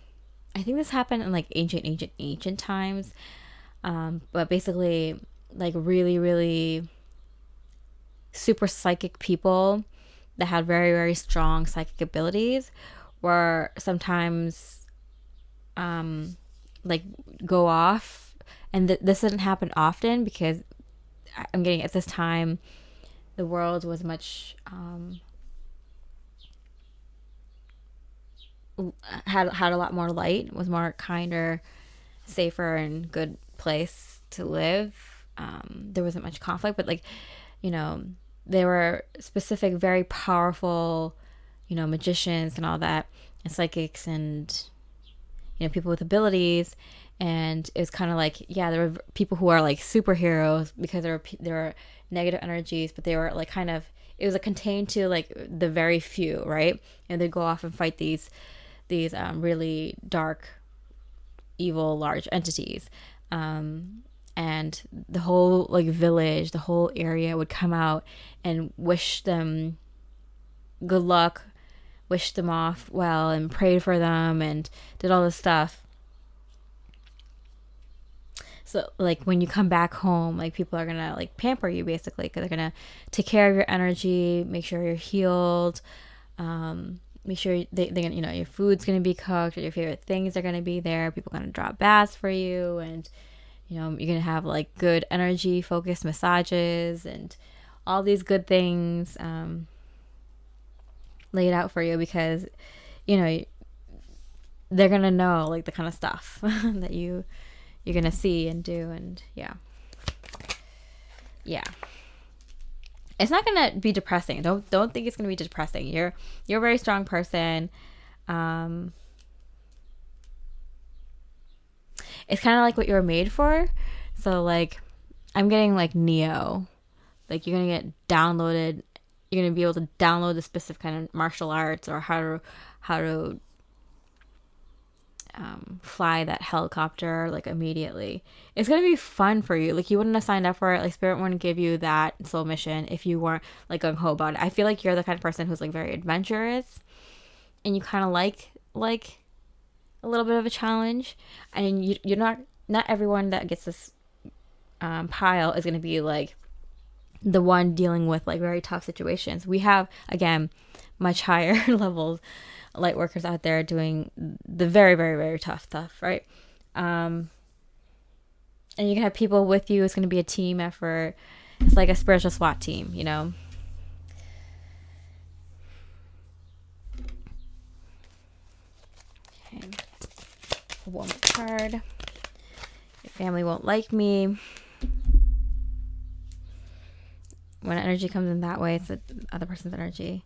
Speaker 1: I think this happened in like ancient times. But basically, like really, really super psychic people that had very, very strong psychic abilities were sometimes like go off, and this didn't happen often because I'm getting at this time the world was much had a lot more light, was more kinder, safer, and good place to live. There wasn't much conflict, but like, you know, there were specific, very powerful, you know, magicians and all that, and psychics, and you know, people with abilities. And it was kind of like, yeah, there were people who are like superheroes because there were negative energies, but they were like kind of, it was like contained to like the very few, right? And they'd go off and fight these really dark, evil, large entities. And the whole like village, the whole area would come out and wish them good luck, wish them off well, and prayed for them and did all this stuff. So like when you come back home, like people are gonna like pamper you basically, because they're gonna take care of your energy, make sure you're healed, make sure they you know, your food's gonna be cooked, or your favorite things are gonna be there. People are gonna drop baths for you, and you know, you're gonna have like good energy focused massages and all these good things laid out for you, because you know, they're gonna know like the kind of stuff that you're gonna see and do. And yeah, it's not gonna be depressing. Don't think it's gonna be depressing. You're a very strong person. It's kind of like what you were made for. So like, I'm getting like Neo, like you're gonna get downloaded. You're gonna be able to download the specific kind of martial arts, or how to fly that helicopter like immediately. It's gonna be fun for you. Like you wouldn't have signed up for it. Like Spirit wouldn't give you that soul mission if you weren't like gung-ho about it. I feel like you're the kind of person who's like very adventurous, and you kind of like a little bit of a challenge. And you're not everyone that gets this pile is gonna be like the one dealing with like very tough situations. We have, again, much higher levels light workers out there doing the very, very, very tough stuff, right? And you can have people with you. It's going to be a team effort. It's like a spiritual SWAT team, you know? Okay. One more card. Your family won't like me. When energy comes in that way, it's the other person's energy.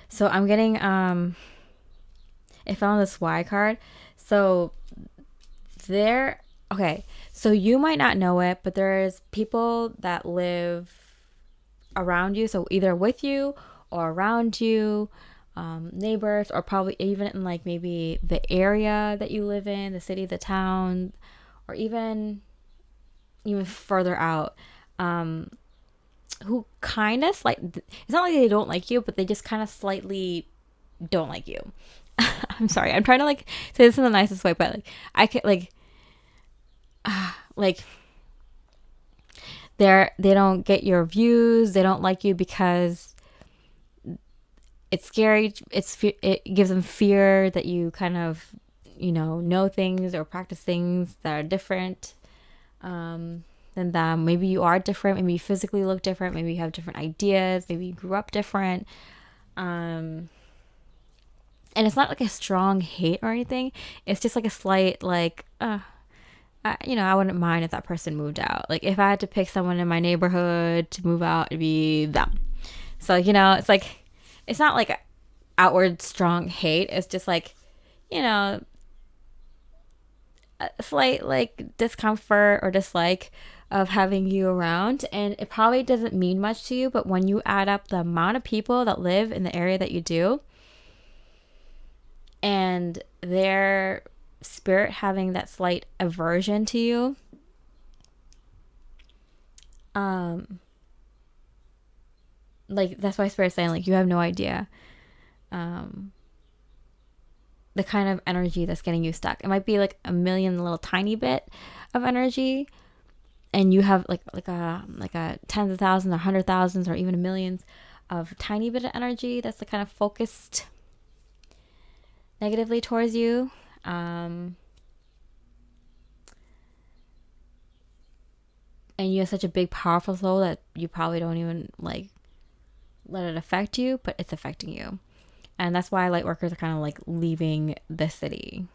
Speaker 1: So I'm getting it fell on this Y card. So okay, so you might not know it, but there's people that live around you, so either with you or around you, neighbors, or probably even in like maybe the area that you live in, the city, the town, or even further out, who kind of like, it's not like they don't like you, but they just kind of slightly don't like you. I'm sorry, I'm trying to like say this in the nicest way, but like I could like they don't get your views. They don't like you because it's scary. It gives them fear that you kind of, know things or practice things that are different than them. Maybe you are different. Maybe you physically look different. Maybe you have different ideas. Maybe you grew up different. And it's not like a strong hate or anything. It's just like a slight like, I wouldn't mind if that person moved out. Like if I had to pick someone in my neighborhood to move out, it'd be them. So, it's like, it's not like outward strong hate. It's just like, a slight like discomfort or dislike of having you around. And it probably doesn't mean much to you, but when you add up the amount of people that live in the area that you do and their spirit having that slight aversion to you, like that's why Spirit's saying like you have no idea the kind of energy that's getting you stuck. It might be like a million little tiny bit of energy, and you have like a tens of thousands or hundred thousands or even millions of tiny bit of energy that's like kind of focused negatively towards you. And you have such a big powerful soul that you probably don't even like let it affect you, but it's affecting you. And that's why light workers are kind of like leaving the city.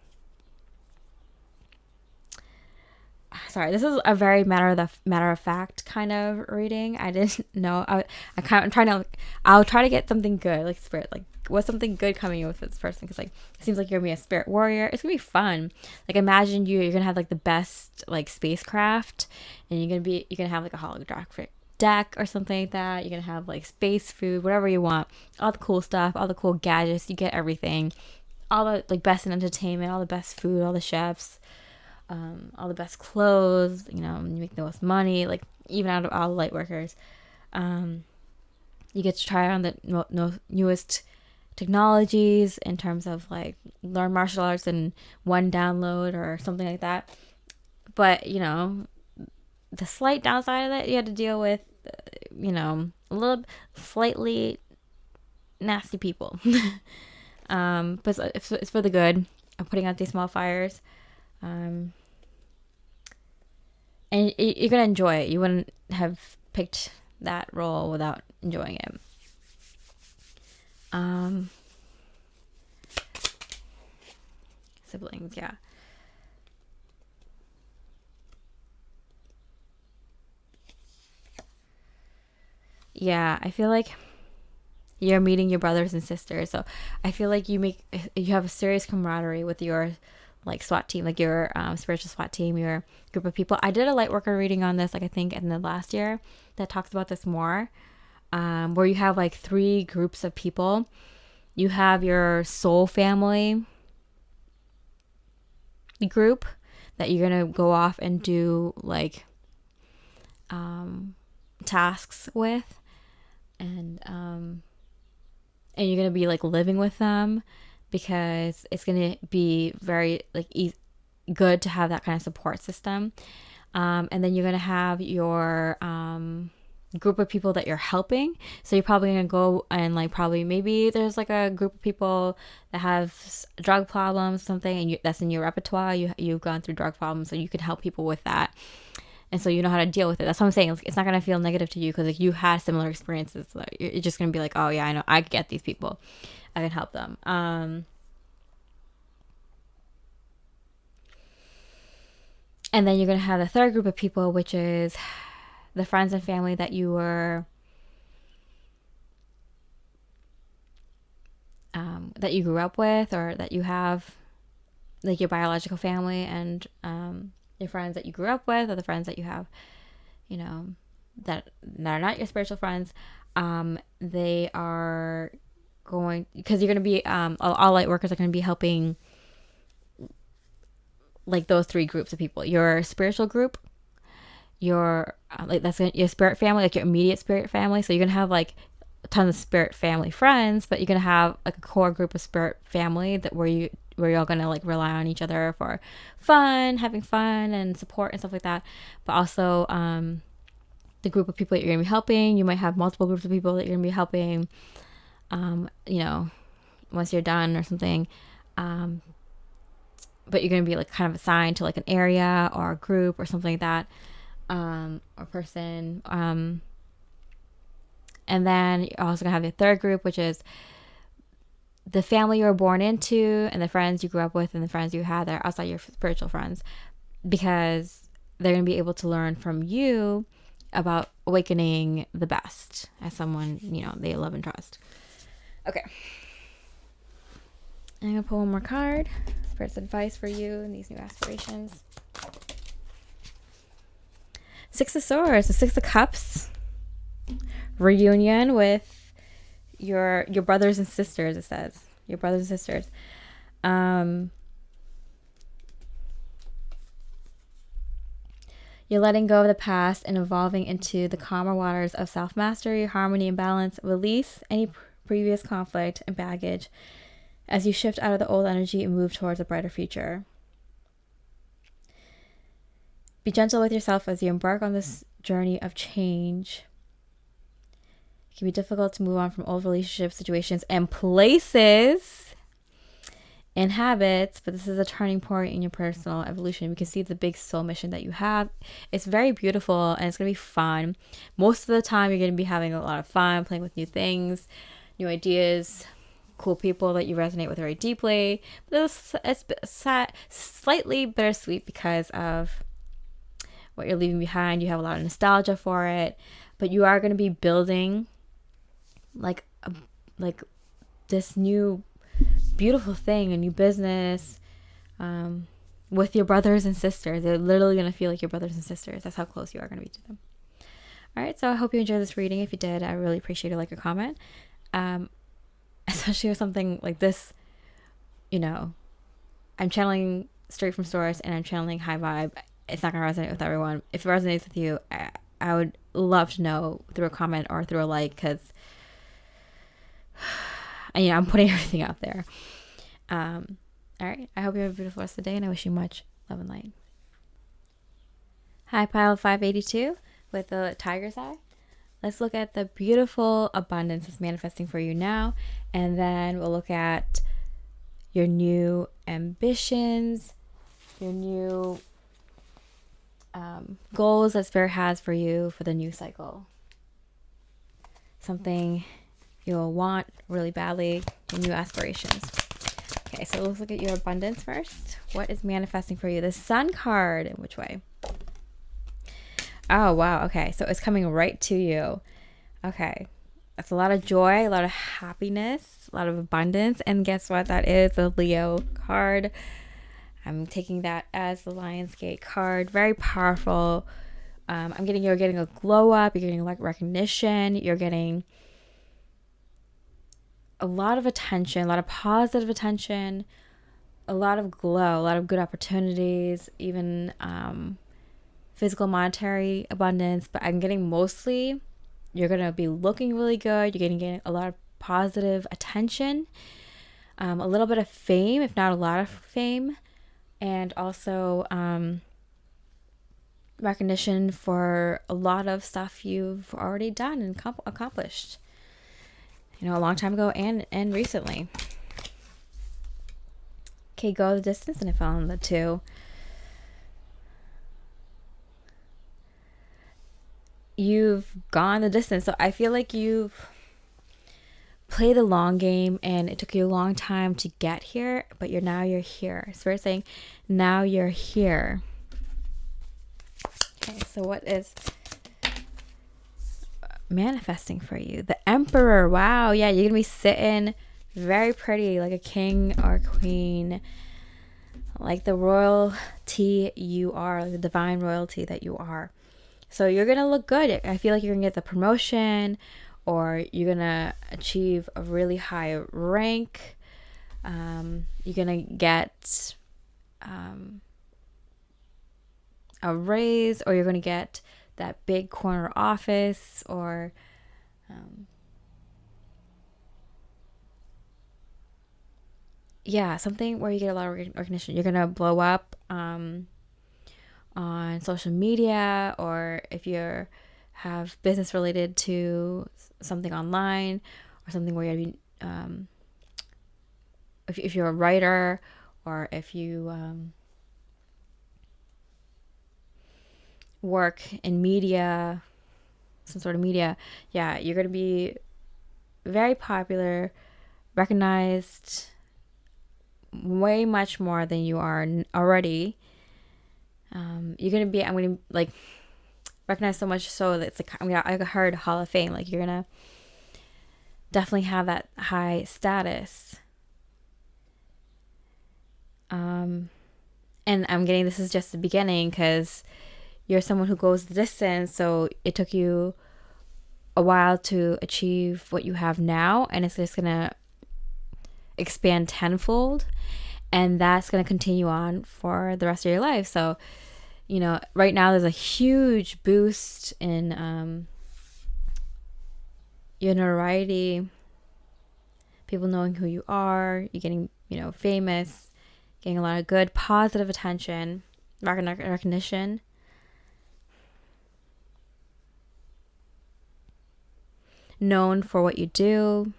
Speaker 1: Sorry, this is a very matter of fact kind of reading. I didn't know. I'll try to get something good, like Spirit, like what's something good coming with this person? Because like it seems like you're gonna be a spirit warrior. It's gonna be fun. Like imagine you're gonna have like the best like spacecraft, and you're gonna have like a holographic deck or something like that. You're gonna have like space food, whatever you want, all the cool stuff, all the cool gadgets. You get everything, all the like best in entertainment, all the best food, all the chefs. All the best clothes, you make the most money, like even out of all the light workers. You get to try on the newest technologies in terms of like learn martial arts in one download or something like that. But, the slight downside of that, you had to deal with, a little slightly nasty people. But it's for the good of putting out these small fires. And you're gonna enjoy it. You wouldn't have picked that role without enjoying it. Siblings, yeah. Yeah, I feel like you're meeting your brothers and sisters. So I feel like you have a serious camaraderie with your like SWAT team, like your spiritual SWAT team, your group of people. I did a light worker reading on this, like I think in the last year, that talks about this more, where you have like 3 groups of people. You have your soul family group that you're gonna go off and do like tasks with, and you're gonna be like living with them, because it's going to be very like good to have that kind of support system. And then you're going to have your group of people that you're helping. So you're probably going to go and like probably maybe there's like a group of people that have drug problems, something, and that's in your repertoire. You've gone through drug problems, so you can help people with that. And so you know how to deal with it. That's what I'm saying. It's not going to feel negative to you because like you had similar experiences. So you're just going to be like, oh yeah, I know, I get these people. I can help them. And then you're going to have the third group of people, which is the friends and family that you were, that you grew up with, or that you have, like your biological family, and your friends that you grew up with, or the friends that you have, that are not your spiritual friends. They are going, because you're going to be all light workers are going to be helping like those 3 groups of people: your spiritual group, your like that's your spirit family, like your immediate spirit family. So you're going to have like a ton of spirit family friends, but you're going to have like a core group of spirit family that where you're all going to like rely on each other for having fun and support and stuff like that. But also the group of people that you're going to be helping, you might have multiple groups of people that you're going to be helping. you know, once you're done or something. But you're going to be like kind of assigned to like an area or a group or something like that, or person. And then you're also going to have your third group, which is the family you were born into and the friends you grew up with and the friends you had that are outside your spiritual friends, because they're going to be able to learn from you about awakening the best as someone, you know, they love and trust. Okay. I'm going to pull one more card. Spirit's advice for you in these new aspirations. Six of Swords, the Six of Cups. Reunion with your brothers and sisters, it says. Your brothers and sisters. You're letting go of the past and evolving into the calmer waters of self-mastery, harmony, and balance. Release any previous conflict and baggage as you shift out of the old energy and move towards a brighter future. Be gentle with yourself as you embark on this journey of change. It can be difficult to move on from old relationships, situations, and places and habits, but this is a turning point in your personal evolution. We can see the big soul mission that you have. It's very beautiful and it's going to be fun. Most of the time, you're going to be having a lot of fun, playing with new things, new ideas, cool people that you resonate with very deeply. But it's slightly bittersweet because of what you're leaving behind. You have a lot of nostalgia for it, but you are going to be building like this new beautiful thing, a new business, with your brothers and sisters. They're literally going to feel like your brothers and sisters. That's how close you are going to be to them. All right, so I hope you enjoyed this reading. If you did, I really appreciate a like or comment, especially with something like this. You know, I'm channeling straight from source and I'm channeling high vibe. It's not going to resonate with everyone. If it resonates with you, I would love to know through a comment or through a like, because you know, I'm putting everything out there. All right. I hope you have a beautiful rest of the day, and I wish you much love and light. Hi, Pile 582 with the tiger's eye. Let's look at the beautiful abundance that's manifesting for you now, and then we'll look at your new ambitions, your new goals that Spirit has for you for the new cycle. Something you'll want really badly, your new aspirations. Okay, so let's look at your abundance first. What is manifesting for you? The Sun card. In which way? Oh, wow. Okay, so it's coming right to you. Okay, that's a lot of joy, a lot of happiness, a lot of abundance. And guess what? That is the Leo card. I'm taking that as the Lionsgate card. Very powerful. You're getting a glow up. You're getting like recognition. You're getting a lot of attention, a lot of positive attention, a lot of glow, a lot of good opportunities, even physical, monetary abundance. But I'm getting mostly, you're going to be looking really good. You're getting a lot of positive attention, a little bit of fame, if not a lot of fame, and also recognition for a lot of stuff you've already done and accomplished. You know, a long time ago and recently. Okay, go the distance, and I fell on the 2. You've gone the distance. So I feel like you've played the long game and it took you a long time to get here, but you're here. Spirit's saying, now you're here. Okay, so what is manifesting for you? The Emperor. Wow. Yeah, you're gonna be sitting very pretty, like a king or a queen, like the royalty you are, like the divine royalty that you are. So you're gonna look good. I feel like you're gonna get the promotion, or you're gonna achieve a really high rank. You're gonna get a raise, or you're gonna get that big corner office, or something where you get a lot of recognition. You're gonna blow up on social media, or if you have business related to something online, or something where you if you're a writer, or if you work in media, some sort of media, yeah, you're going to be very popular, recognized way much more than you are already. You're going to be, I'm going to like recognize so much so that it's like, I mean, I heard Hall of Fame, like you're going to definitely have that high status. And I'm getting, this is just the beginning, because you're someone who goes the distance, so it took you a while to achieve what you have now, and it's just gonna expand tenfold, and that's gonna continue on for the rest of your life. So, you know, right now there's a huge boost in your notoriety, people knowing who you are, you're getting, you know, famous, getting a lot of good positive attention, recognition. Known for what you do,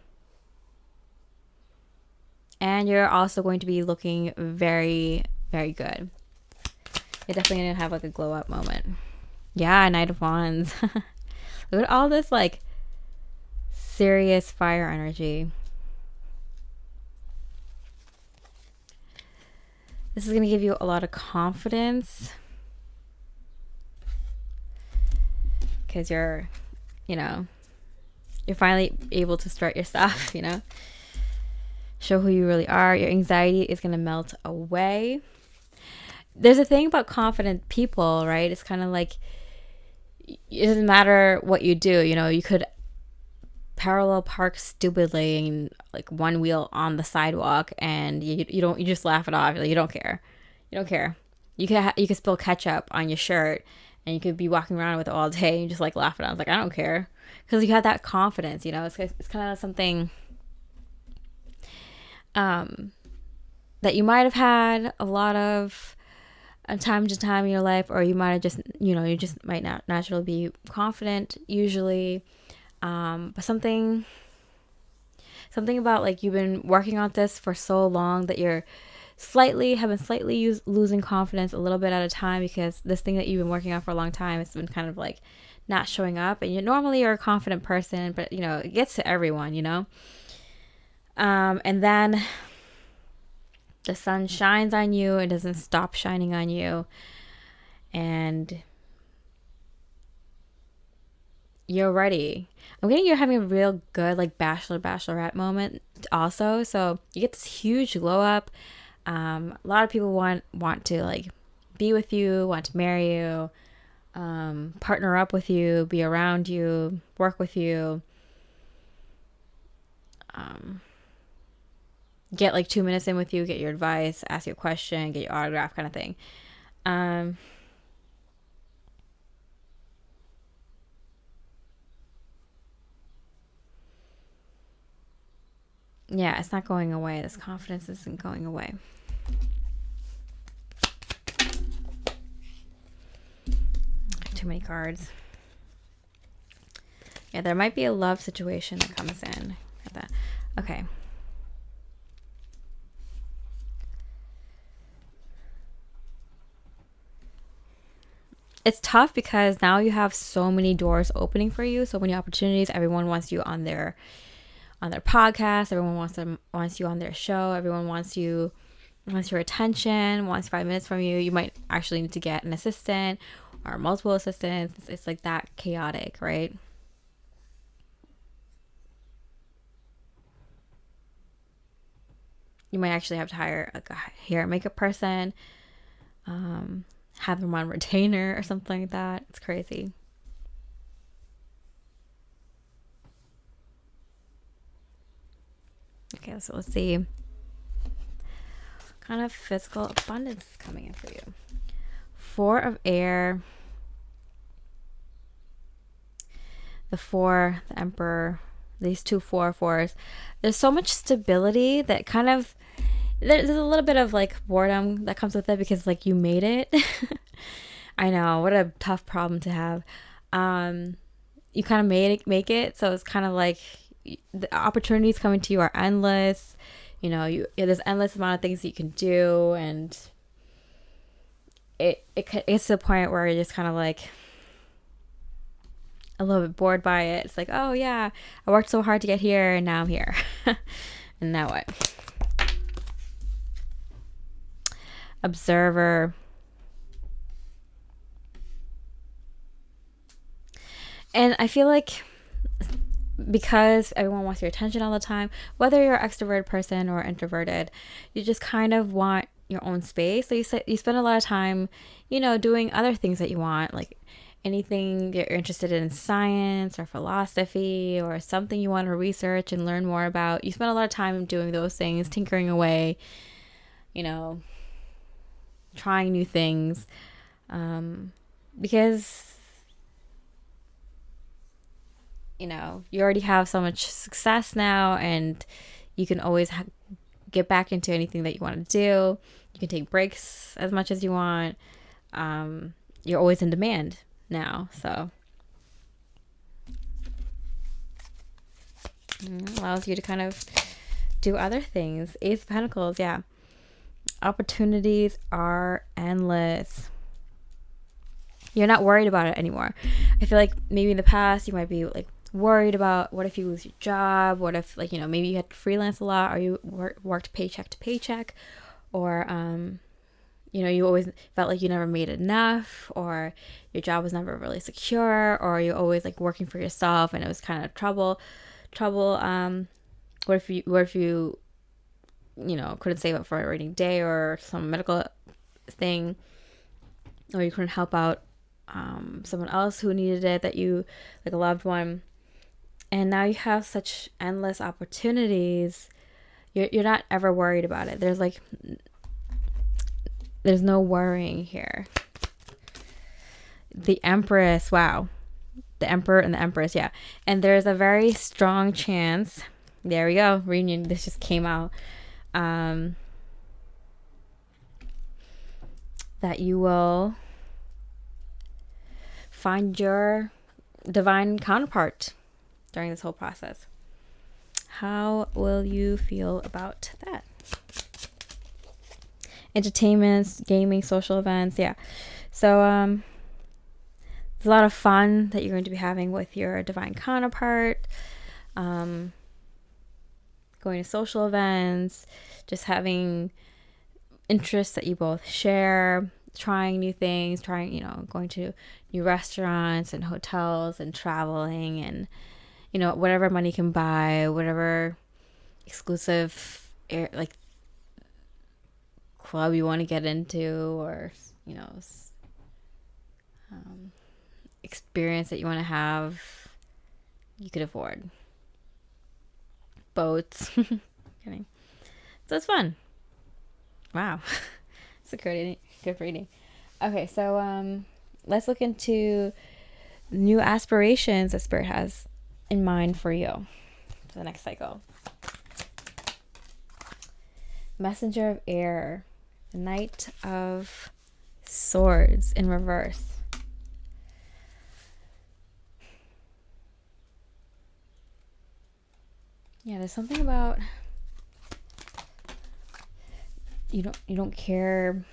Speaker 1: and you're also going to be looking very, very good. You're definitely gonna have like a glow up moment. Yeah, Knight of Wands. Look at all this like serious fire energy. This is gonna give you a lot of confidence, because you're, you know, you're finally able to start your stuff, you know, show who you really are. Your anxiety is going to melt away. There's a thing about confident people, right? It's kind of like, it doesn't matter what you do, you know, you could parallel park stupidly and like one wheel on the sidewalk, and you just laugh it off. Like, you don't care. You don't care. You could spill ketchup on your shirt, and you could be walking around with it all day and you just like laugh it off. Like, I don't care. Because you have that confidence, you know. It's kind of something that you might have had a lot of time to time in your life, or you might have just, you know, you just might not naturally be confident usually. But something about like you've been working on this for so long that you're have been slightly losing confidence a little bit at a time, because this thing that you've been working on for a long time, it's been kind of like not showing up. And you're a confident person, but you know, it gets to everyone, you know. And then the sun shines on you, it doesn't stop shining on you, and you're ready. I'm getting you're having a real good like bachelorette moment also. So you get this huge glow up. A lot of people want to like be with you, want to marry you, partner up with you, be around you, work with you, get like 2 minutes in with you, get your advice, ask you a question, get your autograph, kind of thing. Yeah, it's not going away. This confidence isn't going away. Too many cards. Yeah, there might be a love situation that comes in. Got that. Okay. It's tough because now you have so many doors opening for you, so many opportunities. Everyone wants you on their podcast. Everyone wants you on their show. Everyone wants your attention, wants 5 minutes from you. You might actually need to get an assistant or multiple assistants. It's like that chaotic, right? You might actually have to hire a hair and makeup person, have them on retainer or something like that. It's crazy. Okay, so let's see. What kind of physical abundance is coming in for you? 4 of air. The 4, the Emperor. These 2 4/4s. There's so much stability that kind of, there's a little bit of like boredom that comes with it, because like you made it. I know, what a tough problem to have. You kind of make it, so it's kind of like the opportunities coming to you are endless. You know, there's endless amount of things that you can do, and it's to the point where you're just kind of like a little bit bored by it. It's like, oh yeah, I worked so hard to get here, and now I'm here. And now what? Observer. And I feel like because everyone wants your attention all the time, whether you're an extroverted person or introverted, you just kind of want your own space. So you spend a lot of time, you know, doing other things that you want, like anything you're interested in science or philosophy or something you want to research and learn more about. You spend a lot of time doing those things, tinkering away, you know, trying new things, because you know, you already have so much success now, and you can always get back into anything that you want to do. You can take breaks as much as you want. You're always in demand now, so it allows you to kind of do other things. Ace of Pentacles, yeah. Opportunities are endless. You're not worried about it anymore. I feel like maybe in the past you might be like worried about what if you lose your job, what if, like, you know, maybe you had to freelance a lot, or you worked paycheck to paycheck, or you know, you always felt like you never made enough, or your job was never really secure, or you're always like working for yourself and it was kind of trouble. What if you you know, couldn't save up for a rainy day or some medical thing, or you couldn't help out someone else who needed it, that you, like a loved one, and now you have such endless opportunities. You're not ever worried about it. There's no worrying here. The Empress, wow. The Emperor and the Empress, yeah. And there's a very strong chance, there we go, reunion, this just came out, that you will find your divine counterpart during this whole process. How will you feel about that? Entertainments, gaming, social events, yeah. So there's a lot of fun that you're going to be having with your divine counterpart. Going to social events, just having interests that you both share, trying new things, you know, going to new restaurants and hotels and traveling, and, you know, whatever money can buy, whatever exclusive like club you want to get into, or, you know, experience that you want to have, you could afford. Boats. Kidding. So it's fun. Wow. It's a good reading. Okay, so let's look into new aspirations that Spirit has in mind for you for the next cycle. Messenger of Air, the Knight of Swords in reverse. Yeah, there's something about you don't care.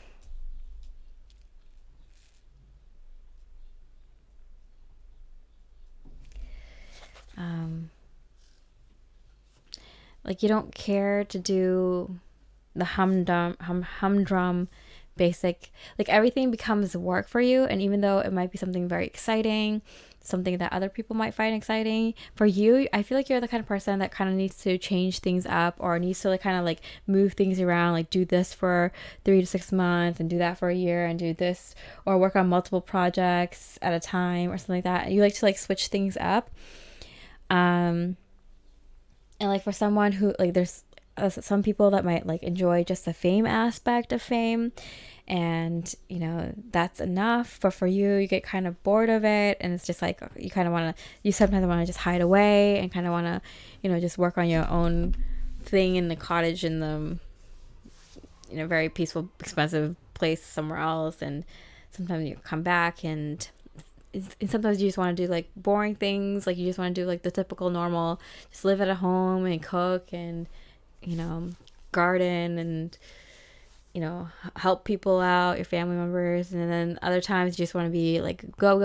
Speaker 1: Like you don't care to do the humdrum basic, like everything becomes work for you, and even though it might be something very exciting, something that other people might find exciting, for you, I feel like you're the kind of person that kind of needs to change things up, or needs to like kind of like move things around, like do this for 3 to 6 months and do that for a year and do this, or work on multiple projects at a time or something like that. You like to like switch things up. And like for someone who like, there's some people that might like enjoy just the fame aspect of fame, and you know that's enough, but for you, you get kind of bored of it, and it's just like you sometimes want to just hide away and kind of want to, you know, just work on your own thing in the cottage in the, you know, very peaceful, expensive place somewhere else, and sometimes you come back and and sometimes you just want to do like boring things, like you just want to do like the typical normal, just live at a home and cook and, you know, garden and, you know, help people out, your family members. And then other times you just want to be like go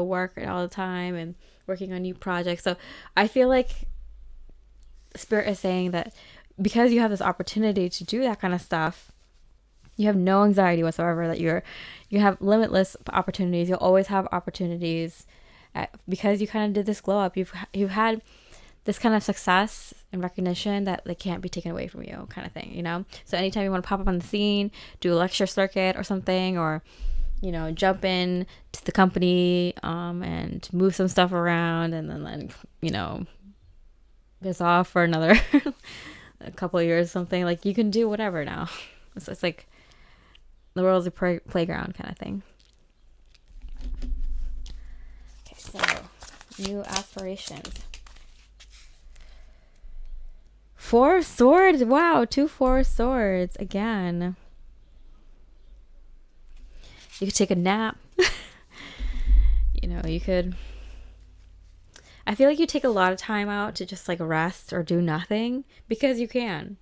Speaker 1: work all the time and working on new projects. So I feel like Spirit is saying that because you have this opportunity to do that kind of stuff, you have no anxiety whatsoever, that you have limitless opportunities. You'll always have opportunities because you kind of did this glow up. You've had this kind of success and recognition that they can't be taken away from you, kind of thing, you know? So anytime you want to pop up on the scene, do a lecture circuit or something, or, you know, jump in to the company and move some stuff around and then, you know, piss off for another a couple of years or something, like you can do whatever now. It's like the world's a playground kind of thing. Okay, so new aspirations. 4 swords. Wow, 2 4 swords again. You could take a nap. You know, you could. I feel like you take a lot of time out to just like rest or do nothing because you can.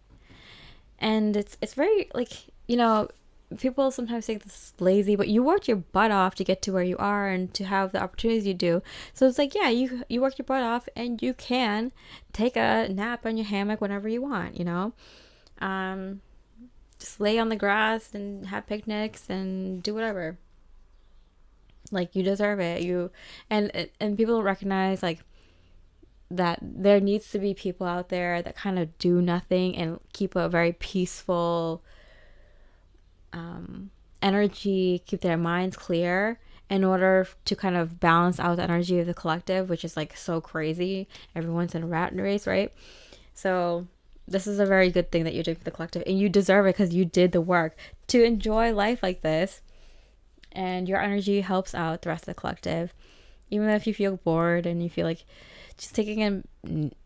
Speaker 1: And it's very like, you know, people sometimes think this is lazy, but you worked your butt off to get to where you are and to have the opportunities you do. So it's like, yeah, you worked your butt off and you can take a nap on your hammock whenever you want, you know. Just lay on the grass and have picnics and do whatever. Like, you deserve it. And people recognize like that there needs to be people out there that kind of do nothing and keep a very peaceful energy, keep their minds clear in order to kind of balance out the energy of the collective, which is like so crazy. Everyone's in a rat race, right? So this is a very good thing that you're doing for the collective, and you deserve it because you did the work to enjoy life like this, and your energy helps out the rest of the collective. Even if you feel bored and you feel like just taking a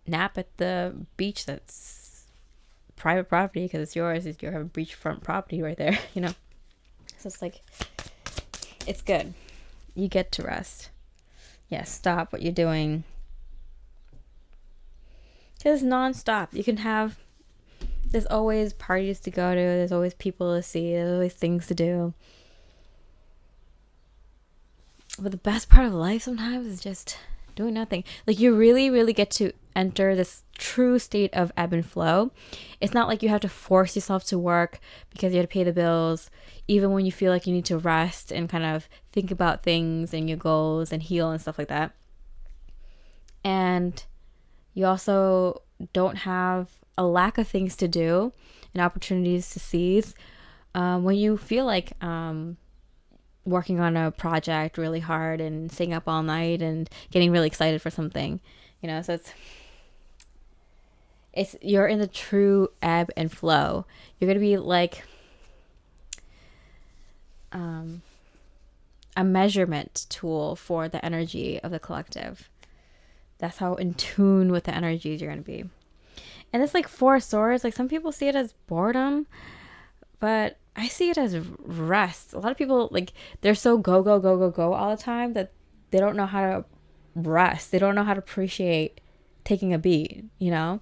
Speaker 1: nap at the beach that's private property because it's yours, you have a beachfront property right there, you know. So it's like, it's good. You get to rest. Yeah, stop what you're doing. Because it's non-stop. You can have, there's always parties to go to, there's always people to see, there's always things to do. But the best part of life sometimes is just doing nothing. Like, you really, really get to enter this true state of ebb and flow. It's not like you have to force yourself to work because you have to pay the bills, even when you feel like you need to rest and kind of think about things and your goals and heal and stuff like that. And you also don't have a lack of things to do and opportunities to seize when you feel like working on a project really hard and staying up all night and getting really excited for something, you know. So it's you're in the true ebb and flow. You're gonna be like a measurement tool for the energy of the collective. That's how in tune with the energies you're gonna be. And it's like 4 swords. Like, some people see it as boredom, but I see it as rest. A lot of people, like, they're so go all the time that they don't know how to rest. They don't know how to appreciate taking a beat, you know?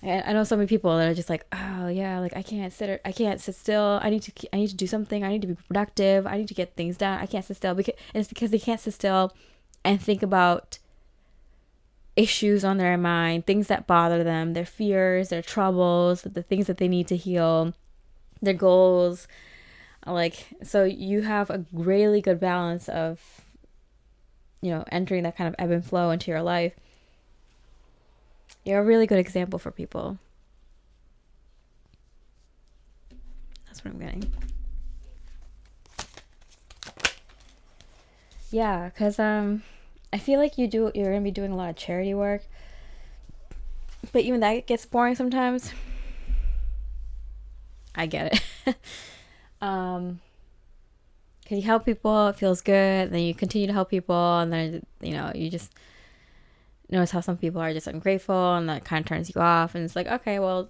Speaker 1: And I know so many people that are just like, oh yeah, like I can't sit still. I need to do something. I need to be productive. I need to get things done. I can't sit still. And it's because they can't sit still and think about issues on their mind, things that bother them, their fears, their troubles, the things that they need to heal, their goals. Like, so you have a really good balance of, you know, entering that kind of ebb and flow into your life. You're a really good example for people. That's what I'm getting. Yeah, because I feel like you're gonna be doing a lot of charity work, but even that gets boring sometimes. I get it. Because you help people, it feels good, then you continue to help people, and then, you know, you just notice how some people are just ungrateful, and that kind of turns you off, and it's like, okay, well,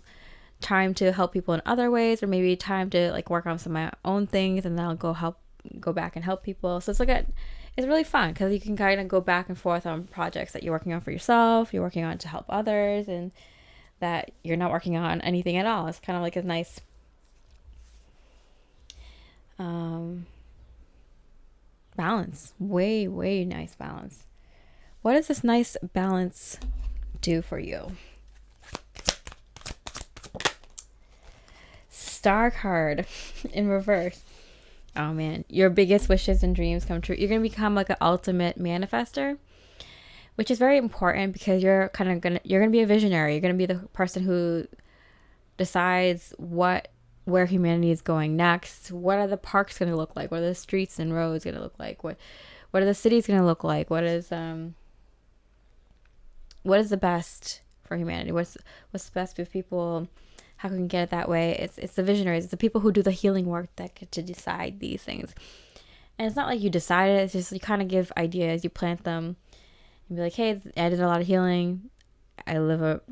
Speaker 1: time to help people in other ways, or maybe time to like work on some of my own things, and then I'll go back and help people. So it's like it's really fun because you can kind of go back and forth on projects that you're working on for yourself, you're working on to help others, and that you're not working on anything at all. It's kind of like a nice balance. Way nice balance. What does this nice balance do for you? Star card in reverse. Oh man, your biggest wishes and dreams come true. You're going to become like an ultimate manifester, which is very important because you're going to be a visionary. You're going to be the person who decides where humanity is going next. What are the parks going to look like? What are the streets and roads going to look like? What are the cities going to look like? What is the best for humanity? What's the best for people? How can we get it that way? It's the visionaries. It's the people who do the healing work that get to decide these things. And it's not like you decide it. It's just you kind of give ideas. You plant them and be like, hey, I did a lot of healing. I live a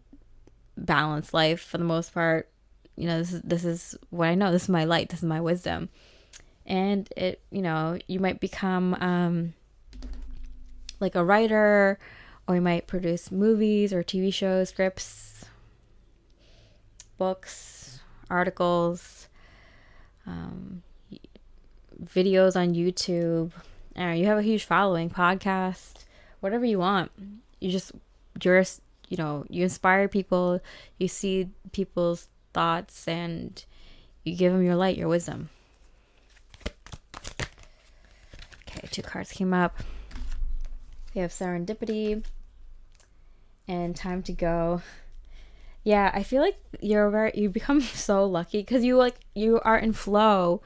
Speaker 1: balanced life for the most part. You know, this is what I know. This is my light. This is my wisdom. And it, you know, you might become like a writer, or you might produce movies or TV shows, scripts, books, articles, videos on YouTube. You have a huge following, podcast, whatever you want. You inspire people. You see people's thoughts and you give them your light, your wisdom. Okay, 2 cards came up. We have serendipity and time to go. Yeah, I feel like you become so lucky because you are in flow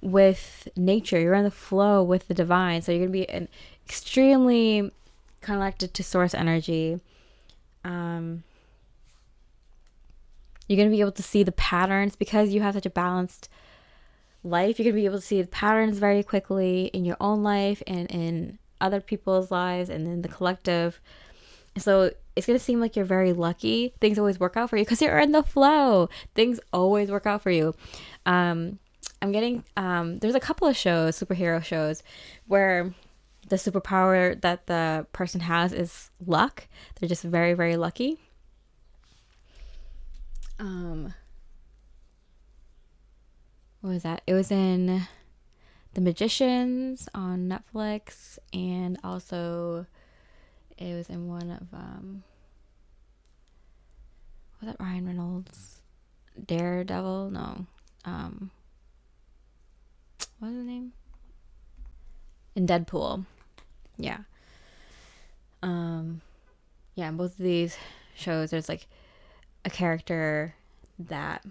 Speaker 1: with nature. You're in the flow with the divine. So you're going to be extremely connected to source energy. You're going to be able to see the patterns because you have such a balanced life. You're going to be able to see the patterns very quickly in your own life and in other people's lives and in the collective. So it's going to seem like you're very lucky. Things always work out for you because you're in the flow. Things always work out for you. I'm getting, there's a couple of shows, superhero shows, where the superpower that the person has is luck. They're just very, very lucky. What was that? It was in The Magicians on Netflix, and also it was in one of was that Ryan Reynolds? Daredevil? No. What was the name? In Deadpool. Yeah. Yeah, in both of these shows there's like a character that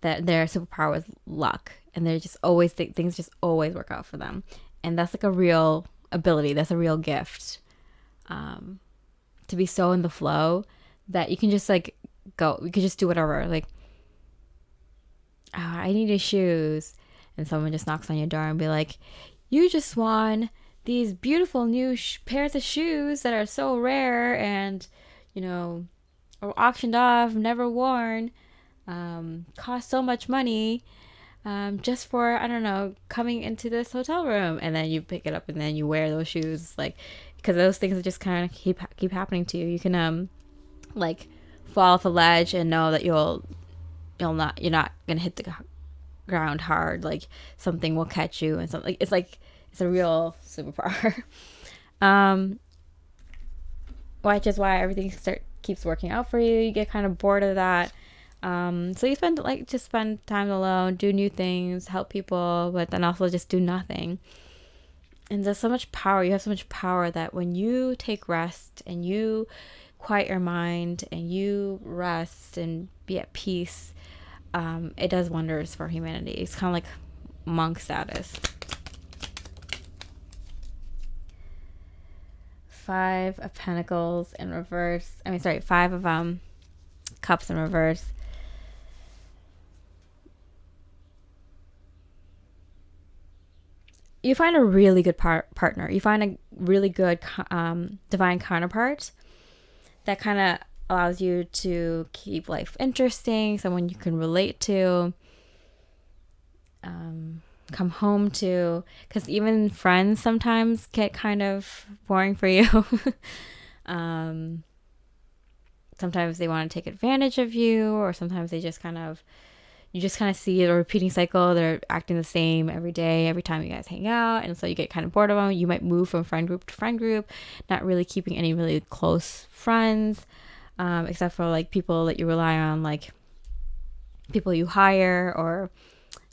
Speaker 1: their superpower was luck, and they're just always things just always work out for them, and that's like a real ability. That's a real gift, to be so in the flow that you can just like go. You can just do whatever. Like, oh, I need shoes, and someone just knocks on your door and be like, "You just won these beautiful new pairs of shoes that are so rare and are auctioned off, never worn, cost so much money, just for, I don't know, coming into this hotel room." And then you pick it up and then you wear those shoes, like, because those things just kind of keep happening to you. You can like fall off a ledge and know that you're not gonna hit the ground hard. Like, something will catch you, and something it's a real superpower. Which is why everything keeps working out for you. You get kind of bored of that. So you spend time alone, do new things, help people, but then also just do nothing. And there's so much power. You have so much power that when you take rest and you quiet your mind and you rest and be at peace, it does wonders for humanity. It's kind of like monk status. 5 of Pentacles in reverse. 5 of Cups in reverse. You find a really good partner. You find a really good divine counterpart that kind of allows you to keep life interesting, someone you can relate to, kind come home to, because even friends sometimes get kind of boring for you. Sometimes they want to take advantage of you, or sometimes they just kind of, you just kind of see a repeating cycle. They're acting the same every day, every time you guys hang out. And so you get kind of bored of them. You might move from friend group to friend group, not really keeping any really close friends, except for like people that you rely on, like people you hire or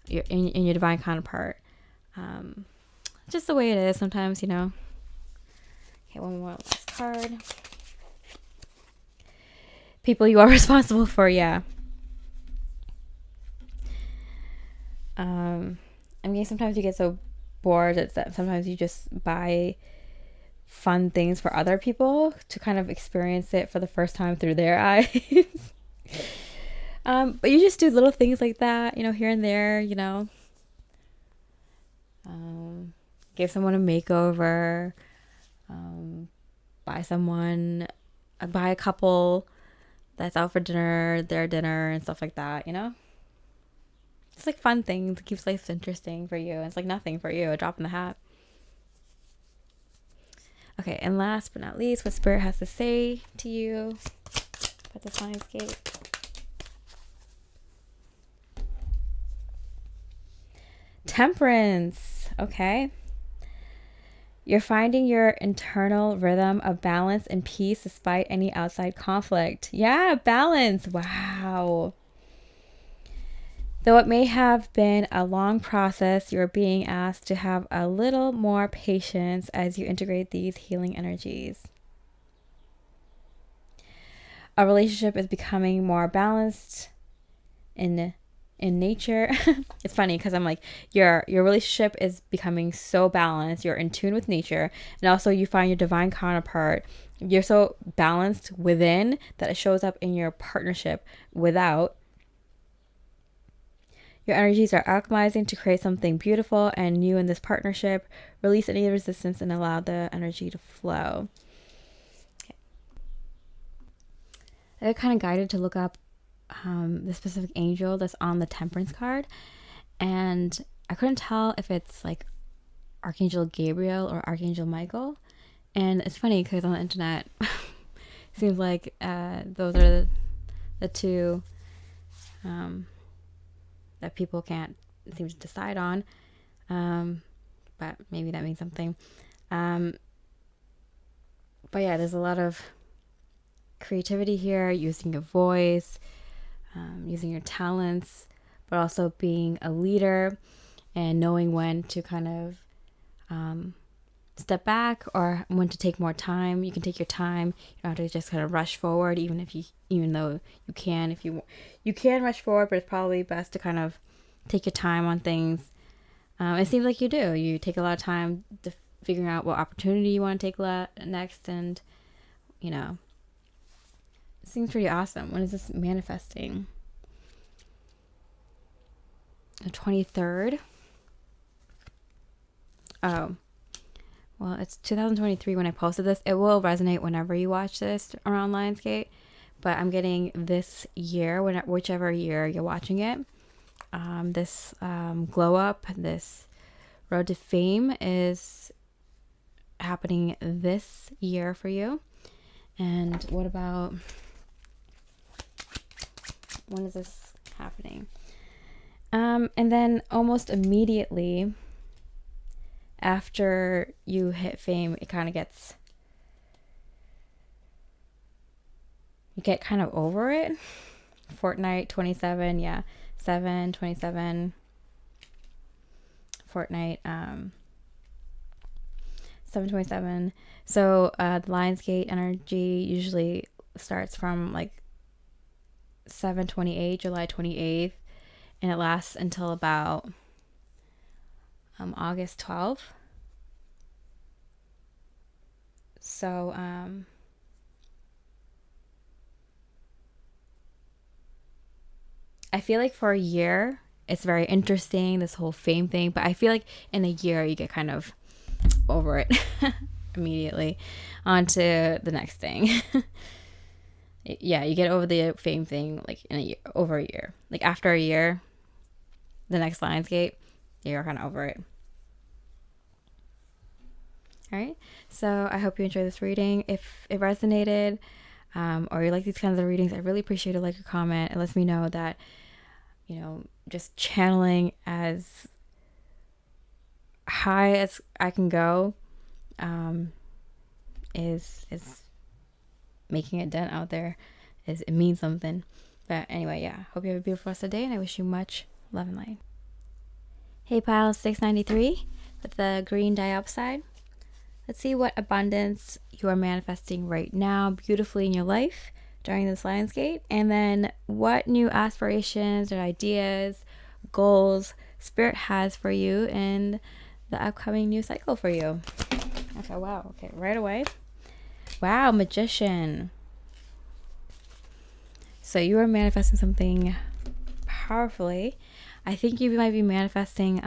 Speaker 1: in your divine counterpart. Just the way it is sometimes, you know. Okay, one more last card. People you are responsible for, yeah. I mean, sometimes you get so bored that sometimes you just buy fun things for other people to kind of experience it for the first time through their eyes. But you just do little things like that, you know, here and there, you know. Give someone a makeover, buy a couple that's out for dinner, their dinner and stuff like that, you know. It's like fun things. It keeps life interesting for you. It's like nothing for you, a drop in the hat. Okay, and last but not least, what Spirit has to say to you about this Lionsgate. Temperance. Okay. You're finding your internal rhythm of balance and peace despite any outside conflict. Yeah, balance. Wow. Though it may have been a long process, you're being asked to have a little more patience as you integrate these healing energies. A relationship is becoming more balanced in nature. It's funny because I'm like, your relationship is becoming so balanced. You're in tune with nature, and also you find your divine counterpart. You're so balanced within that it shows up in your partnership without. Your energies are alchemizing to create something beautiful and new in this partnership. Release any resistance and allow the energy to flow. Okay. I got kind of guided to look up the specific angel that's on the Temperance card, and I couldn't tell if it's like Archangel Gabriel or Archangel Michael. And it's funny because on the internet it seems like those are the two that people can't seem to decide on, but maybe that means something. But yeah, there's a lot of creativity here, using your voice, using your talents, but also being a leader and knowing when to kind of step back or when to take more time. You can take your time. You don't have to just kind of rush forward, even though you can. If you can rush forward, but it's probably best to kind of take your time on things. It seems like you do. You take a lot of time to figuring out what opportunity you want to take next, and you know, it seems pretty awesome. When is this manifesting? The 23rd. Oh, well, it's 2023 when I posted this. It will resonate whenever you watch this around Lionsgate, but I'm getting this year, whichever year you're watching it. This glow up, this road to fame is happening this year for you. And what about, when is this happening? And then almost immediately after you hit fame, it kind of gets, you get kind of over it. Fortnite 27, yeah, 7, 27. Fortnite 7/27. So the Lionsgate energy usually starts from like 7/28, July 28th, and it lasts until about August 12th. So I feel like for a year it's very interesting, this whole fame thing, but I feel like in a year you get kind of over it immediately, onto the next thing. Yeah, you get over the fame thing like in a year, over a year. Like after a year, the next Lionsgate, you're kind of over it. All right, so I hope you enjoyed this reading. If it resonated, or you like these kinds of readings, I really appreciate a like or comment. It lets me know that, just channeling as high as I can go is making a dent out there. It means something. But anyway, yeah, hope you have a beautiful rest of the day, and I wish you much love and light. Hey, pile 693 with the green diopside. Let's see what abundance you are manifesting right now beautifully in your life during this Lionsgate, and then what new aspirations or ideas, goals Spirit has for you in the upcoming new cycle for you. Okay, wow. Okay, right away. Wow, Magician. So you are manifesting something powerfully. I think you might be manifesting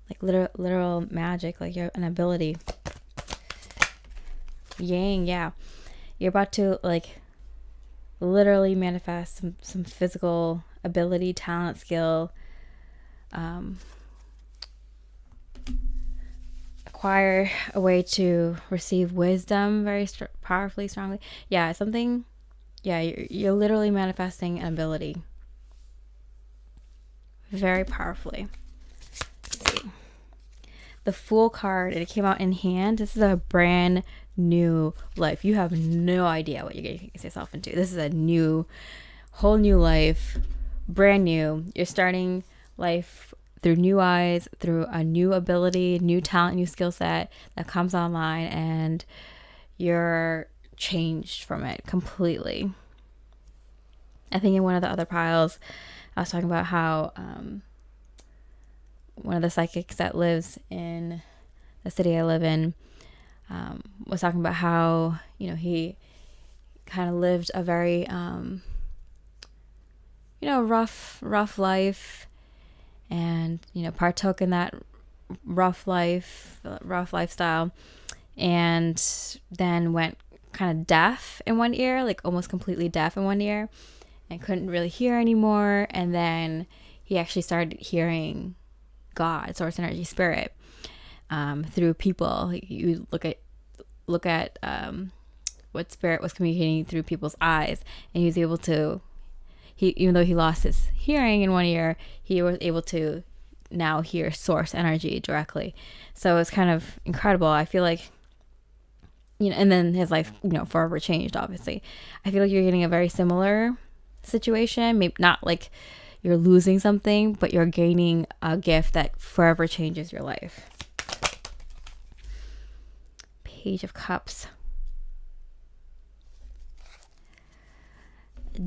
Speaker 1: like literal magic, like an ability. Yang, yeah. You're about to like literally manifest some physical ability, talent, skill, acquire a way to receive wisdom very powerfully, strongly. Yeah, something. Yeah, you're literally manifesting an ability very powerfully. Let's see. The Fool card, and it came out in hand. This is a brand new life. You have no idea what you're getting yourself into. This is a whole new life, brand new. You're starting life through new eyes, through a new ability, new talent, new skill set that comes online, and you're changed from it completely. I think in one of the other piles, I was talking about how one of the psychics that lives in the city I live in was talking about how, he kind of lived a very, rough life, and, partook in that rough lifestyle, and then went kind of deaf in one ear, like almost completely deaf in one ear, and couldn't really hear anymore. And then he actually started hearing God, source energy, spirit, through people. You look at what spirit was communicating through people's eyes, and he was able to, even though he lost his hearing in one ear, he was able to now hear source energy directly. So it's kind of incredible. I feel like, and then his life, forever changed, obviously. I feel like you're getting a very similar situation. Maybe not like you're losing something, but you're gaining a gift that forever changes your life. Page of Cups.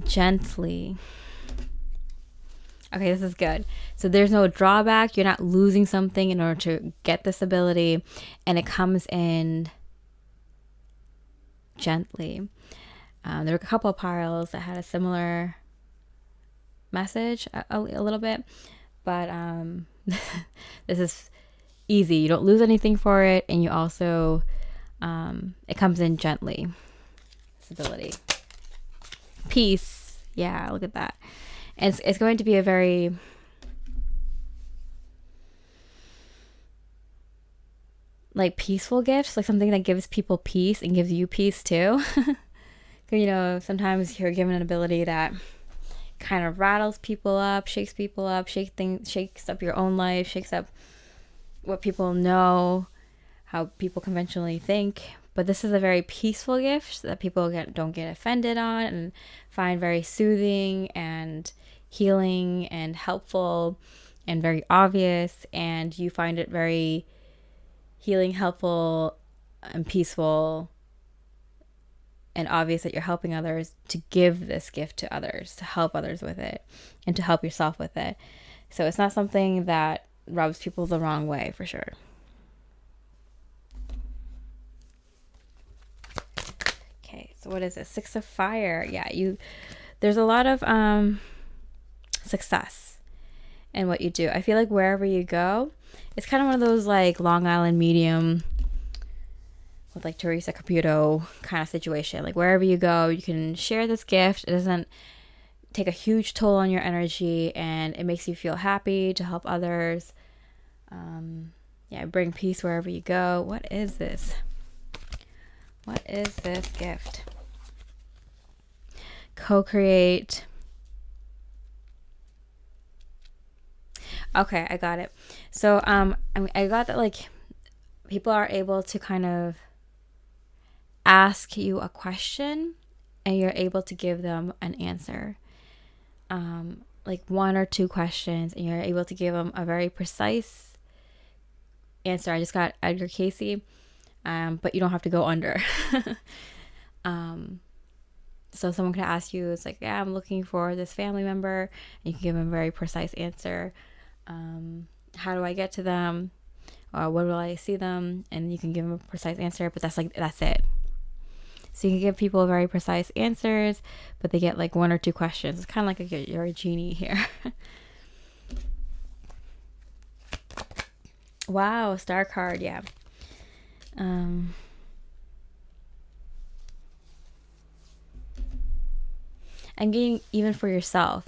Speaker 1: Gently. Okay, this is good. So there's no drawback. You're not losing something in order to get this ability, and it comes in gently. There were a couple of piles that had a similar message, a little bit, but this is easy. You don't lose anything for it, and you also it comes in gently. Stability, peace. Yeah, look at that. And it's going to be a very like peaceful gift, like something that gives people peace and gives you peace too. Sometimes you're given an ability that kind of rattles people up, shakes people up, shakes up your own life, shakes up what people know, how people conventionally think. But this is a very peaceful gift that people don't get offended on, and find very soothing and healing and helpful and very obvious. And you find it very healing, helpful, and peaceful, and obvious that you're helping others to give this gift to others, to help others with it, and to help yourself with it. So it's not something that rubs people the wrong way, for sure. Okay, so what is it? 6 of Fire. Yeah, there's a lot of success in what you do. I feel like wherever you go, it's kind of one of those like Long Island medium with like Teresa Caputo kind of situation. Like wherever you go, you can share this gift. It doesn't take a huge toll on your energy, and it makes you feel happy to help others. Bring peace wherever you go. What is this? What is this gift? Co-create. Okay, I got it. So I got that, like, people are able to kind of ask you a question and you're able to give them an answer. Like 1 or 2 questions, and you're able to give them a very precise answer. I just got Edgar Casey, but you don't have to go under. So someone can ask you, it's like, yeah, I'm looking for this family member, and you can give them a very precise answer. How do I get to them? Or when will I see them? And you can give them a precise answer, but that's it. So you can give people very precise answers, but they get like 1 or 2 questions. It's kind of like you're a genie here. Wow, star card, yeah. I'm getting even for yourself,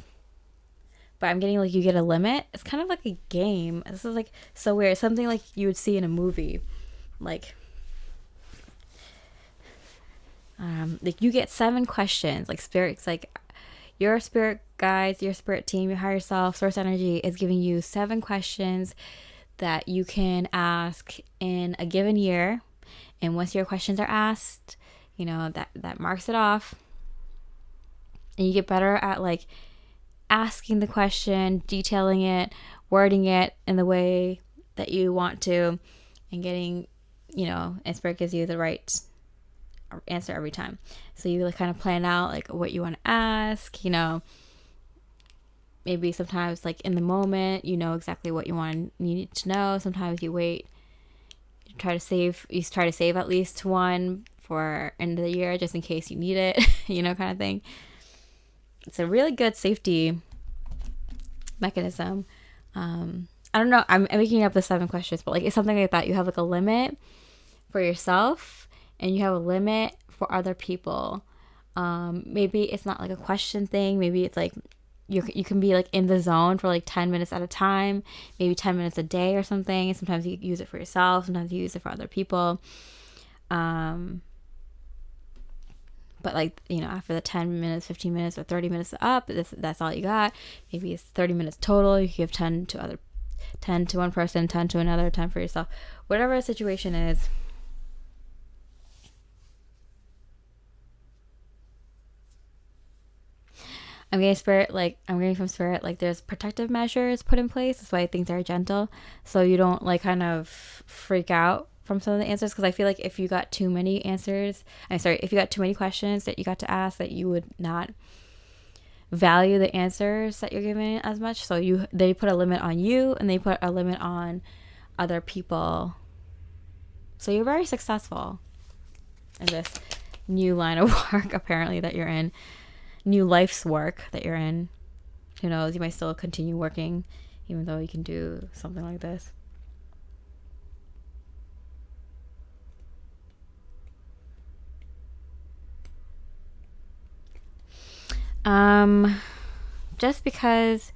Speaker 1: but I'm getting like you get a limit. It's kind of like a game. This is like so weird. Something like you would see in a movie, like you get 7 questions. Like spirits, like your spirit guides, your spirit team, your higher self, source energy is giving you 7 questions that you can ask in a given year. And once your questions are asked, that marks it off. And you get better at like asking the question, detailing it, wording it in the way that you want to, and getting, and spirit gives you the right answer every time. So you like kind of plan out like what you want to ask, maybe sometimes like in the moment, exactly what you need to know. Sometimes you wait, you try to save at least 1 for end of the year, just in case you need it, kind of thing. It's a really good safety mechanism. I don't know. I'm making up the 7 questions, but like it's something like that. You have like a limit for yourself, and you have a limit for other people. Maybe it's not like a question thing. Maybe it's like you can be like in the zone for like 10 minutes at a time, maybe 10 minutes a day or something. And sometimes you use it for yourself, sometimes you use it for other people. But like, after the 10 minutes, 15 minutes, or 30 minutes up, that's all you got. Maybe it's 30 minutes total. You give 10 to 1 person, 10 to another, 10 for yourself. Whatever the situation is. I'm getting from spirit, like there's protective measures put in place. That's why things are gentle. So you don't like kind of freak out from some of the answers, because I feel like if you got too many if you got too many questions that you got to ask, that you would not value the answers that you're giving as much. So they put a limit on you, and they put a limit on other people. So you're very successful in this new line of work, apparently, that you're in. New life's work that you're in. Who knows, you might still continue working even though you can do something like this. Just because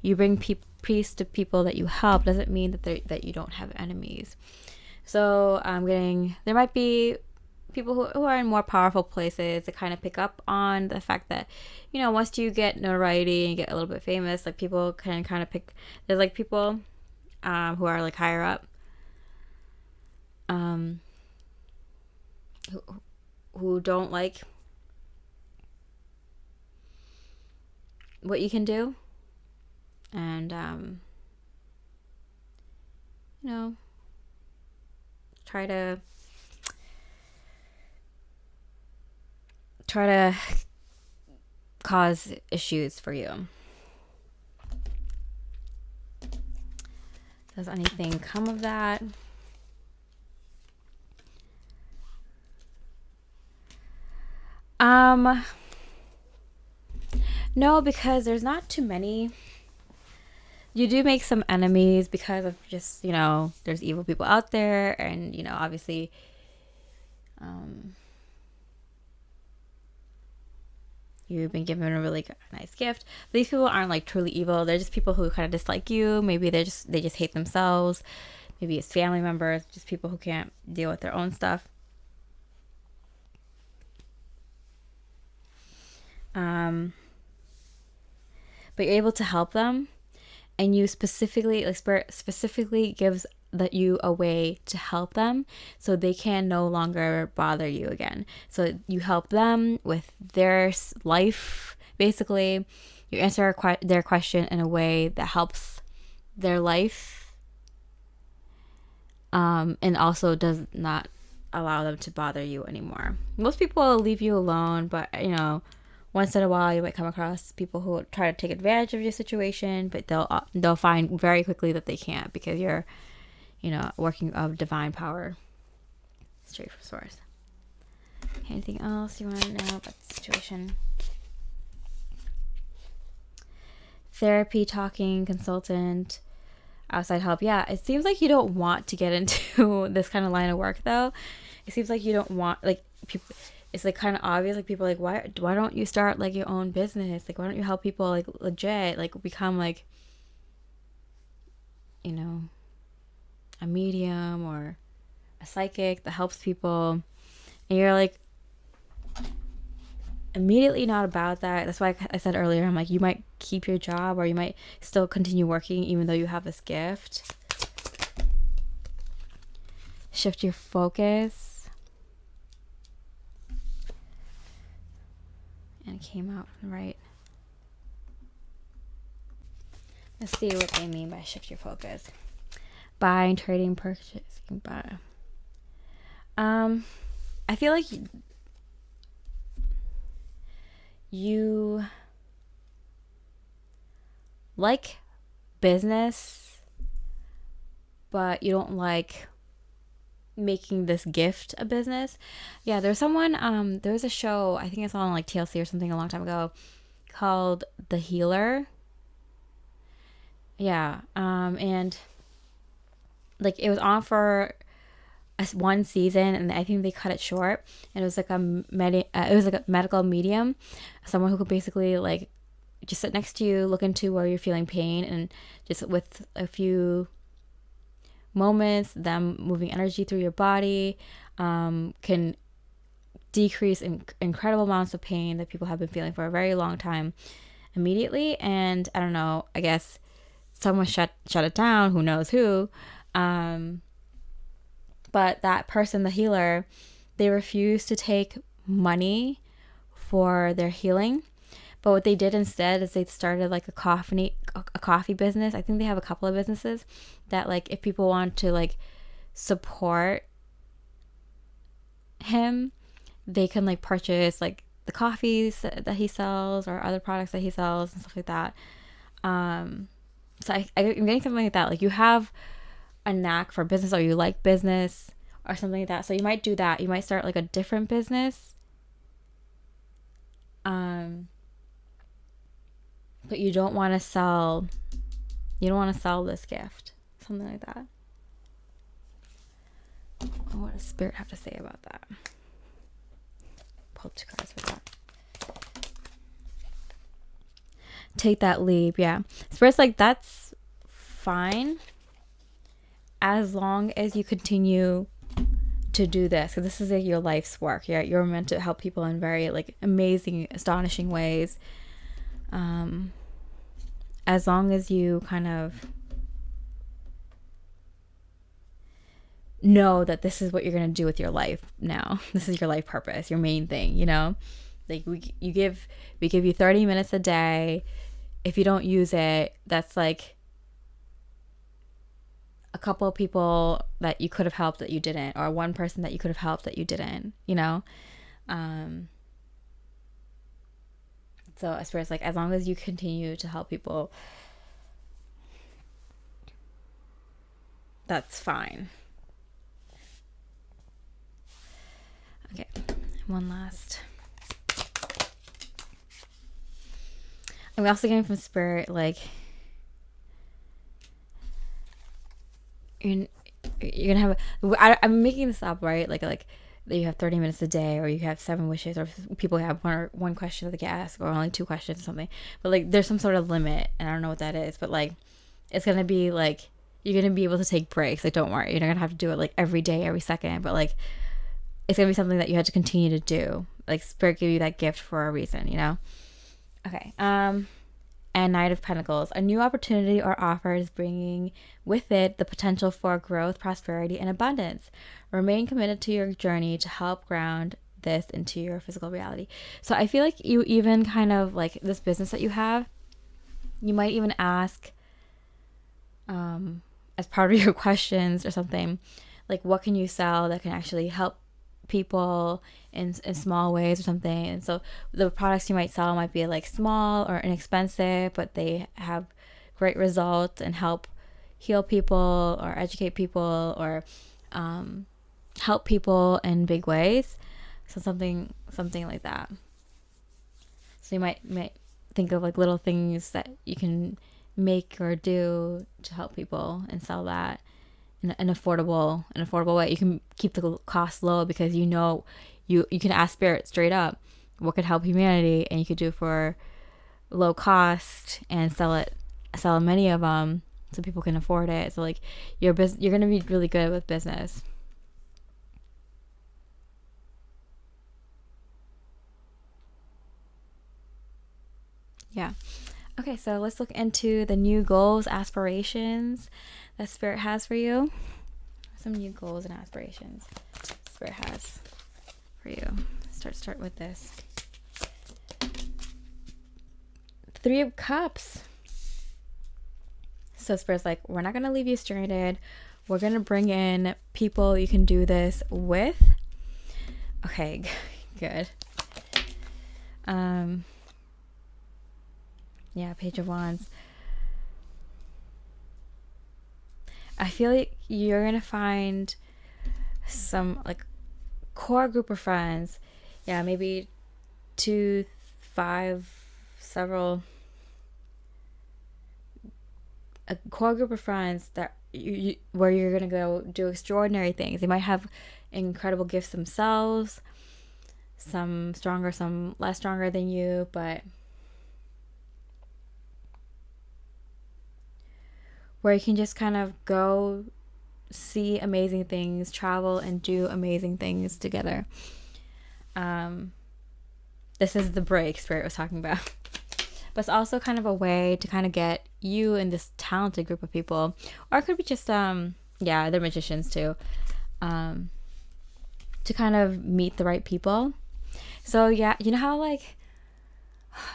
Speaker 1: you bring peace to people that you help doesn't mean that you don't have enemies. So there might be people who are in more powerful places that kind of pick up on the fact that, once you get notoriety and get a little bit famous, like people can kind of there's like people who are like higher up who don't like what you can do, and try to cause issues for you. Does anything come of that? No, because there's not too many. You do make some enemies because of just, there's evil people out there, and, obviously, you've been given a really nice gift. But these people aren't like truly evil. They're just people who kind of dislike you. Maybe they just hate themselves. Maybe it's family members, just people who can't deal with their own stuff. But you're able to help them, and you specifically, like Spirit specifically gives you a way to help them so they can no longer bother you again. So you help them with their life, basically. You answer their question in a way that helps their life, and also does not allow them to bother you anymore. Most people will leave you alone, but once in a while you might come across people who try to take advantage of your situation, but they'll find very quickly that they can't, because you're working of divine power straight from source. Anything else you want to know about the situation? Therapy, talking, consultant, outside help. Yeah, it seems like you don't want to get into this kind of line of work, though. It seems like you don't want, like, people. It's like kind of obvious, like people are like, why don't you start like your own business? Like, why don't you help people like legit, like become like, a medium or a psychic that helps people? And you're like immediately not about that. That's why I said earlier, I'm like, you might keep your job, or you might still continue working even though you have this gift. Shift your focus. And it came out right. Let's see what they mean by shift your focus. Buying, trading, purchasing, buy. I feel like you like business, but you don't like making this gift a business. Yeah, there's someone, there was a show, I think it's on like TLC or something a long time ago, called The Healer. Yeah, and like it was on for one season, and I think they cut it short. And it was like a medical medium, someone who could basically like just sit next to you, look into where you're feeling pain, and just with a few moments, them moving energy through your body, can decrease incredible amounts of pain that people have been feeling for a very long time immediately. And I don't know, I guess someone shut it down, who knows who, but that person, the healer, they refused to take money for their healing. But what they did instead is they started like a coffee business. I think they have a couple of businesses that, like, if people want to like support him, they can like purchase like the coffees that he sells or other products that he sells and stuff like that. So I'm getting something like that. Like, you have a knack for business, or you like business or something like that. So you might do that. You might start like a different business. But you don't want to sell this gift. Something like that. What does Spirit have to say about that? Pull 2 cards for that. Take that leap. Yeah. Spirit's like, that's fine as long as you continue to do this, because this is like your life's work. You're meant to help people in very like amazing, astonishing ways. As long as you kind of know that this is what you're going to do with your life now. This is your life purpose, your main thing, Like we give you 30 minutes a day. If you don't use it, that's like a couple of people that you could have helped that you didn't, or one person that you could have helped that you didn't, So as far as like, as long as you continue to help people, that's fine. Okay, one last. I'm also getting from Spirit, like, you're gonna have I'm making this up, right? Like that you have 30 minutes a day, or you have 7 wishes, or people have one question that they can ask, or only 2 questions or something. But like there's some sort of limit, and I don't know what that is, but like it's gonna be like you're gonna be able to take breaks. Like, don't worry, you're not gonna have to do it like every day, every second, but like it's gonna be something that you have to continue to do. Like Spirit gave you that gift for a reason, you know. Okay. And Knight of Pentacles. A new opportunity or offer is bringing with it the potential for growth, prosperity, and abundance. Remain committed to your journey to help ground this into your physical reality. So I feel like you even kind of like this business that you have, you might even ask as part of your questions or something, like what can you sell that can actually help people in small ways or something. And so the products you might sell might be like small or inexpensive, but they have great results and help heal people or educate people or help people in big ways. So something like that. So you might think of like little things that you can make or do to help people and sell that in an affordable way. You can keep the cost low because you know you can ask Spirit straight up what could help humanity, and you could do it for low cost and sell many of them so people can afford it. So like you're gonna be really good with business. Yeah. Okay, so let's look into the new goals, aspirations that Spirit has for you. Some new goals and aspirations Spirit has for you. Start with this. 3 of Cups. So Spirit's like, we're not going to leave you stranded. We're going to bring in people you can do this with. Okay, good. Yeah, Page of Wands. I feel like you're going to find some like core group of friends. Yeah, maybe 2, 5, several. A core group of friends that where you're going to go do extraordinary things. They might have incredible gifts themselves. Some stronger, some less stronger than you, but where you can just kind of go see amazing things, travel and do amazing things together. This is the break Spirit was talking about. But it's also kind of a way to kind of get you and this talented group of people, or it could be just they're magicians too, to kind of meet the right people. So yeah, you know how like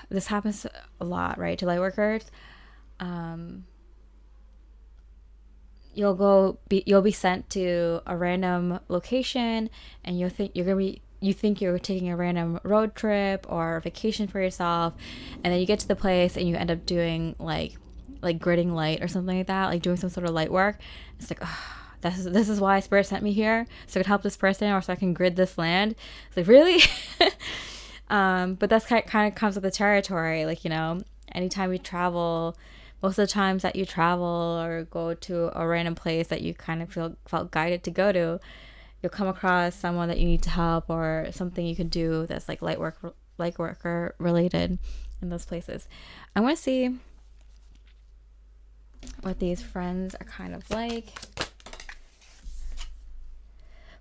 Speaker 1: this happens a lot, right, to light workers. You'll be sent to a random location, and you think you're taking a random road trip or a vacation for yourself, and then you get to the place and you end up doing like gridding light or something like that, like doing some sort of light work. It's like, oh, this is why Spirit sent me here, so I can help this person or so I can grid this land. It's like, really? But that's kind of comes with the territory. Like, you know, anytime you travel, most of the times that you travel or go to a random place that you kind of felt guided to go to, you'll come across someone that you need to help or something you can do that's like light worker related in those places. I want to see what these friends are kind of like.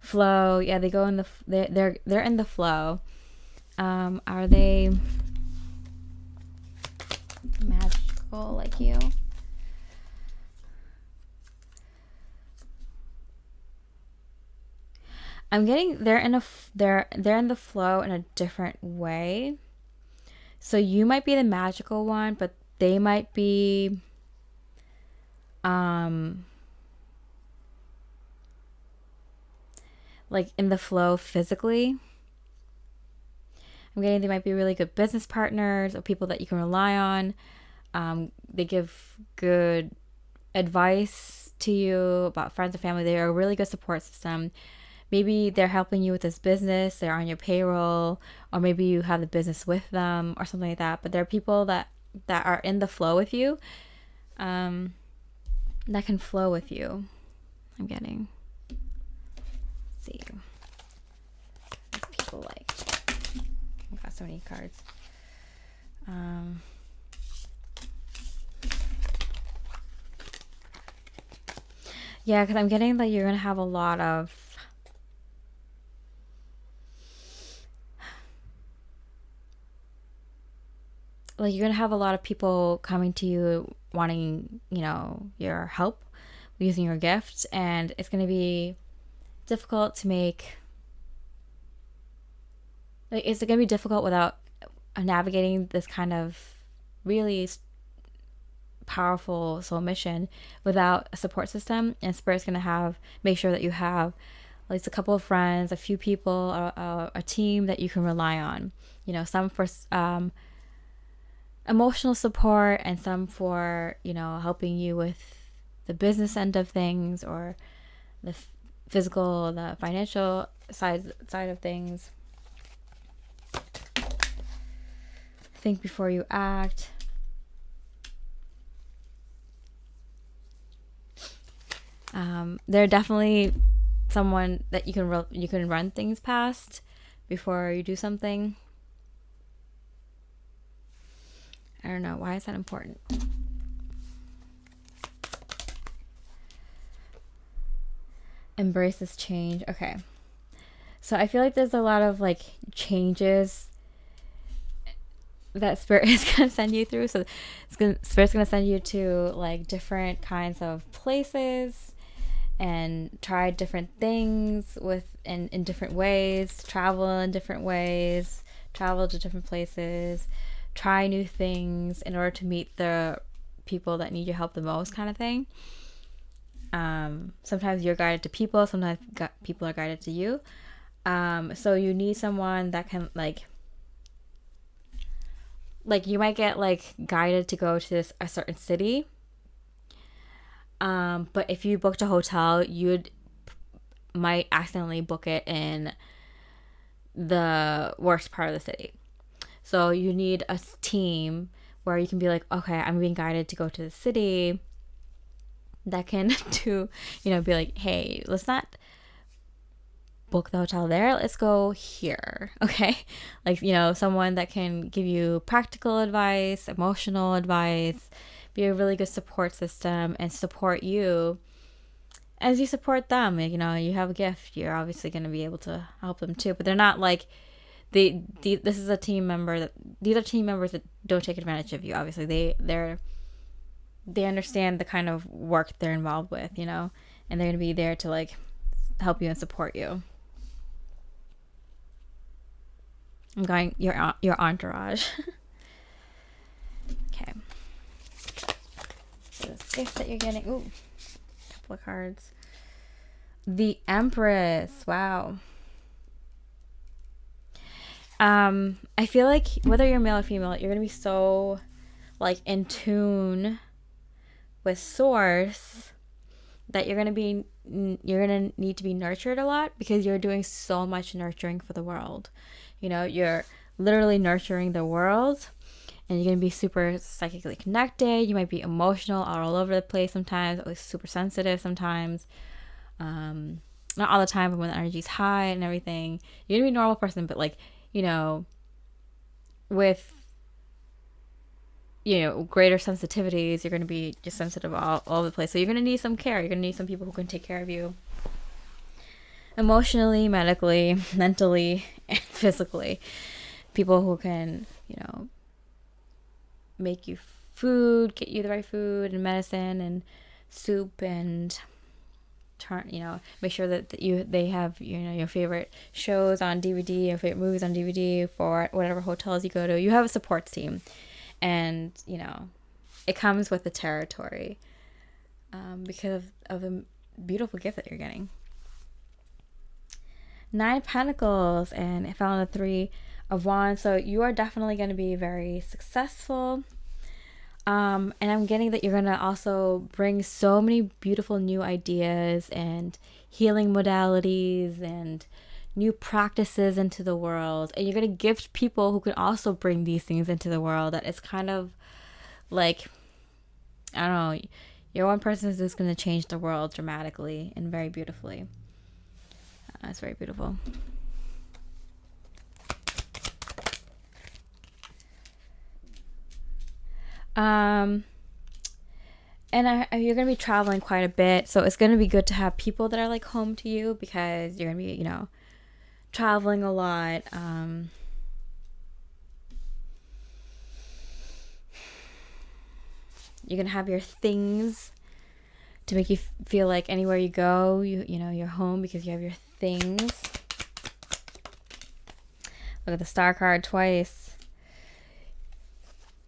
Speaker 1: Flow. Yeah, they go in they're in the flow. Are they magical like you? I'm getting they're in the flow in a different way. So you might be the magical one, but they might be like in the flow physically. I'm getting they might be really good business partners or people that you can rely on. They give good advice to you about friends and family. They are a really good support system. Maybe they're helping you with this business, they're on your payroll, or maybe you have the business with them or something like that. But there are people that are in the flow with you, that can flow with you. I'm getting. Let's see. people like. I've got so many cards. Yeah, because I'm getting that you're going to have a lot of like you're going to have a lot of people coming to you wanting, you know, your help using your gifts, and it's going to be difficult to make, like, it's going to be difficult without navigating this kind of really powerful soul mission without a support system. And Spirit's going to make sure that you have at least a couple of friends, a few people, a team that you can rely on, you know, some for emotional support and some for, you know, helping you with the business end of things, or the physical, the financial side of things. Think before you act. They're definitely someone that you can run things past before you do something. I don't know, why is that important? Embrace this change. Okay, so I feel like there's a lot of like changes that Spirit is going to send you through. So Spirit's going to send you to like different kinds of places and try different things in different ways, travel in different ways, travel to different places, try new things in order to meet the people that need your help the most, kind of thing. Sometimes you're guided to people, sometimes people are guided to you. So you need someone that can like you might get like guided to go to a certain city. But if you booked a hotel, might accidentally book it in the worst part of the city. So you need a team where you can be like, okay, I'm being guided to go to the city, that can do, you know, be like, hey, let's not book the hotel there, let's go here. Okay, like, you know, someone that can give you practical advice, emotional advice, be a really good support system, and support you as you support them. You know, you have a gift, you're obviously going to be able to help them too, but they're not like this is a team member these are team members that don't take advantage of you. Obviously they understand the kind of work they're involved with, you know, and they're going to be there to like help you and support you. I'm going your entourage. Okay. So this gift that you're getting. Ooh, a couple of cards. The Empress. Wow. I feel like whether you're male or female, you're gonna be so like in tune with Source that you're gonna need to be nurtured a lot, because you're doing so much nurturing for the world. You know, you're literally nurturing the world, and you're going to be super psychically connected. You might be emotional all over the place sometimes, or super sensitive sometimes. Not all the time, but when the energy's high and everything. You're going to be a normal person, but like, you know, with, you know, greater sensitivities, you're going to be just sensitive all over the place. So you're going to need some care. You're going to need some people who can take care of you emotionally, medically, mentally, and physically. People who can, you know, make you food, get you the right food and medicine and soup, and you know, make sure that they have, you know, your favorite shows on DVD, your favorite movies on DVD for whatever hotels you go to. You have a support team, and you know, it comes with the territory, because of the beautiful gift that you're getting. 9 of Pentacles, and I found the 3 of Wands. So you are definitely going to be very successful. And I'm getting that you're going to also bring so many beautiful new ideas and healing modalities and new practices into the world. And you're going to gift people who can also bring these things into the world. That it's kind of like, I don't know, you're one person who's just going to change the world dramatically and very beautifully. It's very beautiful. And you're going to be traveling quite a bit. So it's going to be good to have people that are like home to you, because you're going to be, traveling a lot. You're going to have your things to make you feel like anywhere you go, you're home, because you have your things. Look at the star card twice.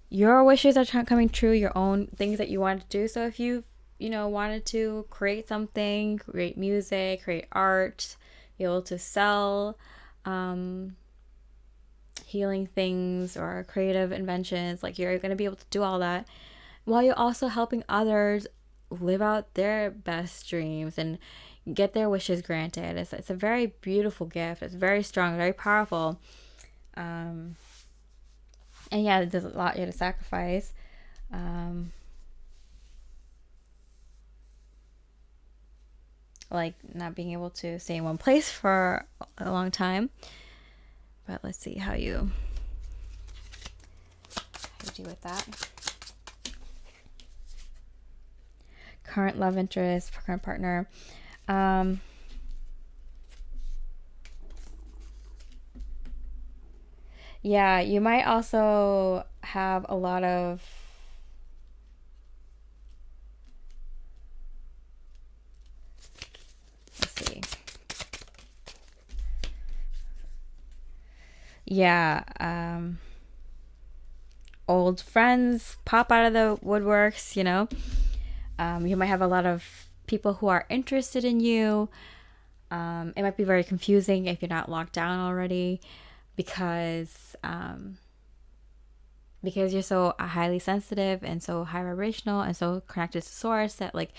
Speaker 1: Your wishes are coming true, your own things that you want to do. So if you wanted to create something, create music, create art, be able to sell healing things or creative inventions, like, you're going to be able to do all that while you're also helping others live out their best dreams and get their wishes granted. It's a very beautiful gift. It's very strong, very powerful. And yeah, there's a lot you have to sacrifice. Like not being able to stay in one place for a long time. But let's see how you do with that. Current love interest, current partner. Yeah, you might also have a lot of old friends pop out of the woodworks, you might have a lot of people who are interested in you. It might be very confusing if you're not locked down already, because you're so highly sensitive and so high vibrational and so connected to source, that like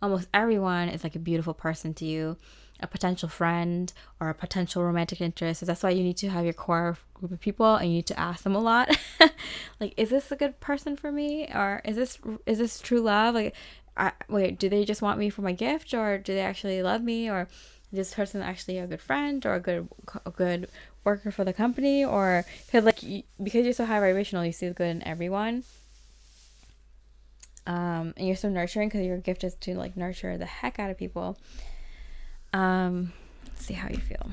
Speaker 1: almost everyone is like a beautiful person to you, a potential friend or a potential romantic interest. So that's why you need to have your core group of people, and you need to ask them a lot. Like, is this a good person for me, or is this true love? Like, wait, do they just want me for my gift, or do they actually love me, or is this person actually a good friend or a good worker for the company? Or because you're so high vibrational, you see the good in everyone. And you're so nurturing, because your gift is to like nurture the heck out of people. Let's see how you feel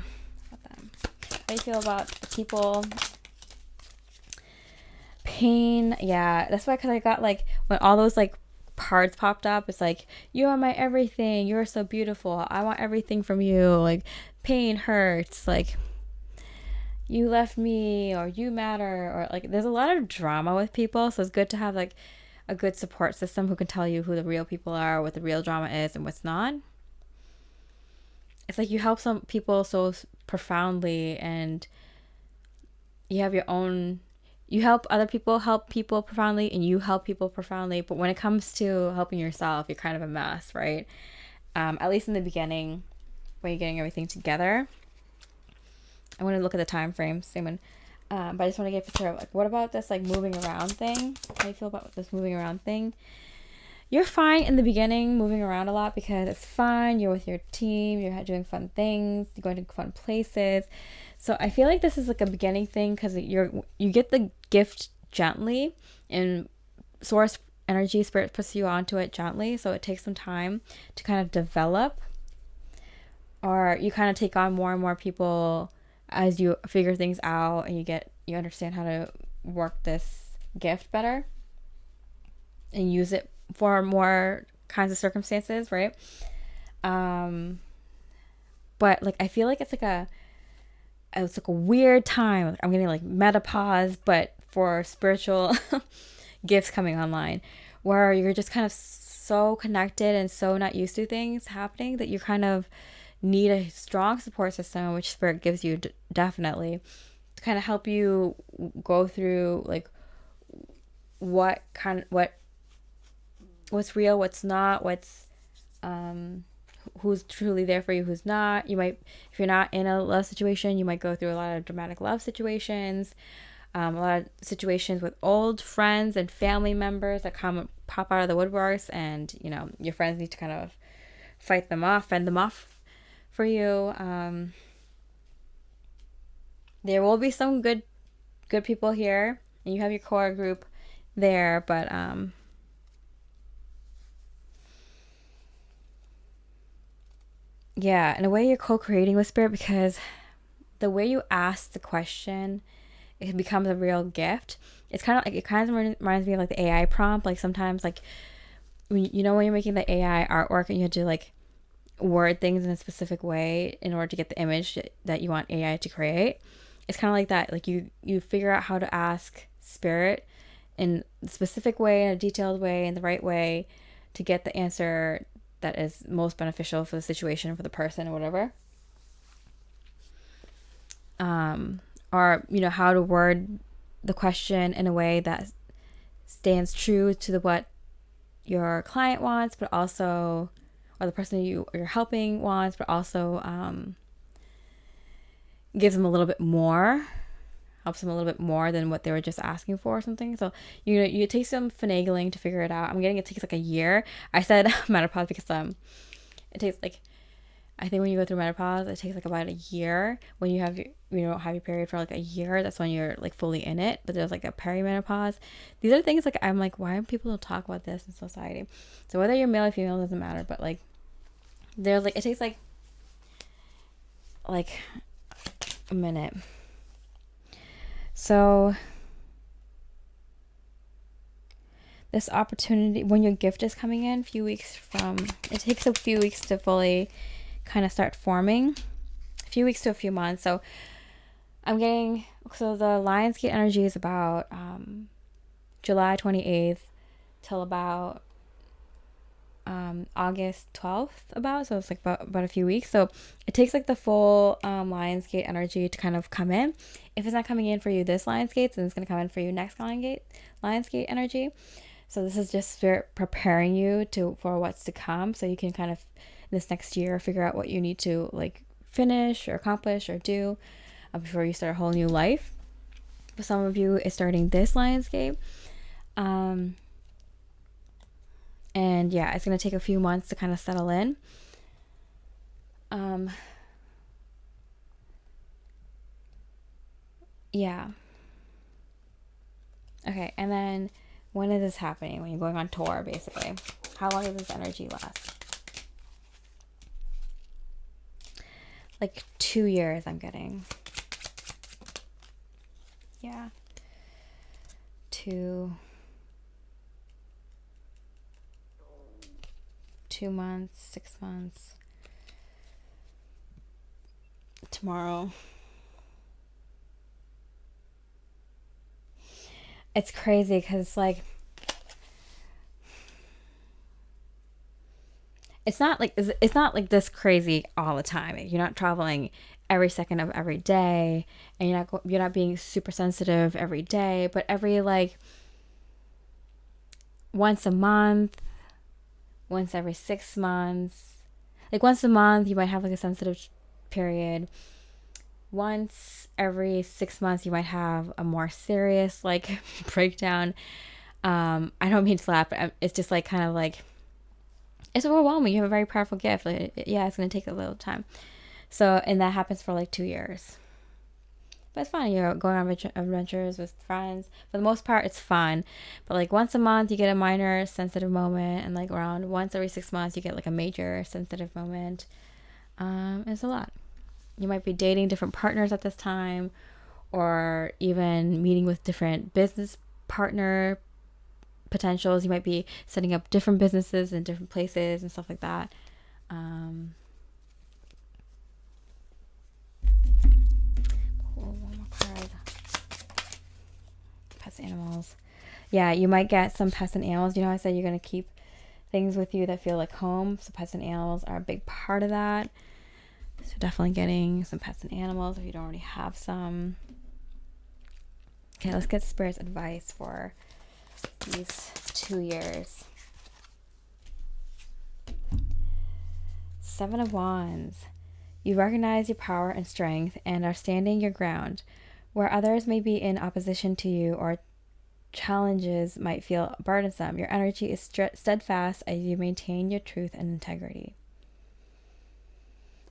Speaker 1: about them. How do you feel about people? Pain. Yeah, that's why, because I got like, when all those like cards popped up, it's like, you are my everything, you're so beautiful, I want everything from you. Like, pain hurts, like, you left me, or you matter, or like, there's a lot of drama with people. So it's good to have like a good support system who can tell you who the real people are, what the real drama is and what's not. It's like you help some people so profoundly, and you have your own, you help other people help people profoundly, and you help people profoundly. But when it comes to helping yourself, you're kind of a mess, right? At least in the beginning, when you're getting everything together. I want to look at the time frame, same one. But I just want to get a picture of like, what about this like moving around thing? How do you feel about this moving around thing? You're fine in the beginning, moving around a lot, because it's fun. You're with your team. You're doing fun things. You're going to fun places. So I feel like this is like a beginning thing, because you get the gift gently, and source energy, spirit puts you onto it gently. So it takes some time to kind of develop, or you kind of take on more and more people as you figure things out, and you understand how to work this gift better and use it for more kinds of circumstances, right? But like, I feel like it's like a weird time. Like, I'm getting like menopause, but for spiritual gifts coming online, where you're just kind of so connected and so not used to things happening, that you kind of need a strong support system, which spirit gives you definitely, to kind of help you go through like what's real, what's not, who's truly there for you, who's not. You might, if you're not in a love situation, you might go through a lot of dramatic love situations, a lot of situations with old friends and family members that pop out of the woodworks, and your friends need to kind of fend them off for you. There will be some good people here, and you have your core group there, but yeah, in a way you're co-creating with spirit, because the way you ask the question, it becomes a real gift. It's kind of like, it kind of reminds me of like the AI prompt. Like sometimes like when when you're making the AI artwork and you have to like word things in a specific way in order to get the image that you want AI to create. It's kind of like that. Like you figure out how to ask spirit in a specific way, in a detailed way, in the right way, to get the answer that is most beneficial for the situation, for the person, or whatever. Or how to word the question in a way that stands true to what your client wants, but also, or the person you're helping wants, but also gives them a little bit more, helps them a little bit more than what they were just asking for or something. So you take some finagling to figure it out. I'm getting it takes like a year. I said menopause because it takes like, I think when you go through menopause, it takes like about a year. When you don't have your period for like a year, that's when you're like fully in it. But there's like a perimenopause. These are things like, I'm like, why do people don't talk about this in society? So whether you're male or female doesn't matter. But like, there's like, it takes like a minute. So this opportunity, when your gift is coming in, it takes a few weeks to fully kind of start forming, a few weeks to a few months. So the Lionsgate energy is about July 28th till about August 12th, so it's like about a few weeks. So it takes like the full Lionsgate energy to kind of come in. If it's not coming in for you this Lionsgate, then it's going to come in for you next Lionsgate energy. So this is just spirit preparing you for what's to come, so you can kind of this next year figure out what you need to like finish or accomplish or do before you start a whole new life. For some of you, it's starting this Lionsgate. And yeah, it's going to take a few months to kind of settle in. Yeah. Okay, and then when is this happening? When you're going on tour, basically. How long does this energy last? Like 2 years, I'm getting. Yeah. 2 months, 6 months. Tomorrow. It's crazy because like it's not like this crazy all the time. You're not traveling every second of every day, and you're not being super sensitive every day, but every like once a month, once every 6 months. Like once a month you might have like a sensitive period. Once every 6 months you might have a more serious like breakdown. I don't mean to laugh, but it's just like kind of like, it's overwhelming. You have a very powerful gift. Like, yeah, it's going to take a little time. So, and that happens for like 2 years. But it's fun. You're going on adventures with friends. For the most part, it's fun. But like once a month, you get a minor sensitive moment. And like around once every 6 months, you get like a major sensitive moment. It's a lot. You might be dating different partners at this time. Or even meeting with different business partner potentials. You might be setting up different businesses in different places and stuff like that. One more card. Pets, animals. Yeah, you might get some pets and animals. I said you're going to keep things with you that feel like home. So pets and animals are a big part of that. So definitely getting some pets and animals if you don't already have some. Okay, let's get Spirit's advice for these 2 years. 7 of Wands. You recognize your power and strength and are standing your ground. Where others may be in opposition to you or challenges might feel burdensome, your energy is steadfast as you maintain your truth and integrity.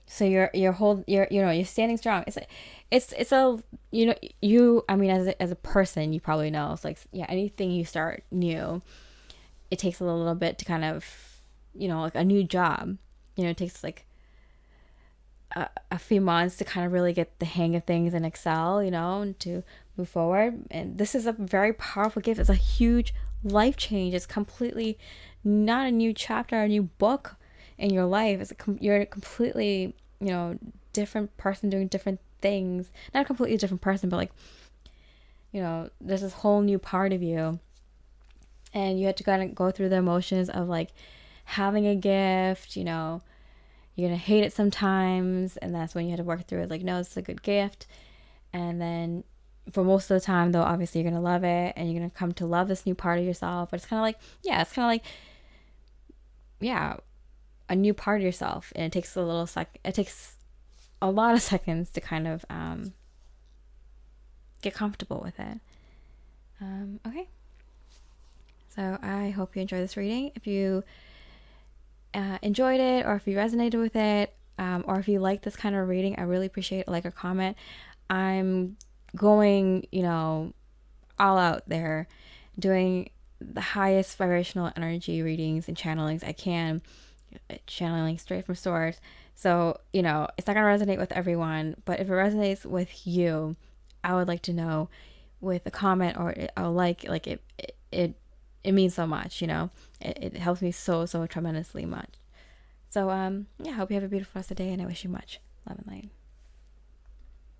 Speaker 1: So you're standing strong. It's a, I mean, as a person, you probably know, it's like, yeah, anything you start new, it takes a little bit to kind of, like a new job, it takes like a few months to kind of really get the hang of things and excel, and to move forward. And this is a very powerful gift. It's a huge life change. It's completely not a new chapter, a new book in your life. You're a completely, different person doing different things. Not a completely different person, but like, there's this whole new part of you. And you have to kind of go through the emotions of like having a gift, you're going to hate it sometimes. And that's when you have to work through it. Like, no, it's a good gift. And then for most of the time, though, obviously you're going to love it and you're going to come to love this new part of yourself. But it's kind of like, yeah, a new part of yourself. And it takes it takes a lot of seconds to kind of get comfortable with it. Okay. So I hope you enjoyed this reading. If you enjoyed it, or if you resonated with it, or if you like this kind of reading, I really appreciate a like or comment. I'm going, all out there doing the highest vibrational energy readings and channelings I can, channeling straight from source. So, it's not going to resonate with everyone, but if it resonates with you, I would like to know with a comment or a like it means so much, it helps me so tremendously much. So, I hope you have a beautiful rest of the day, and I wish you much love and light.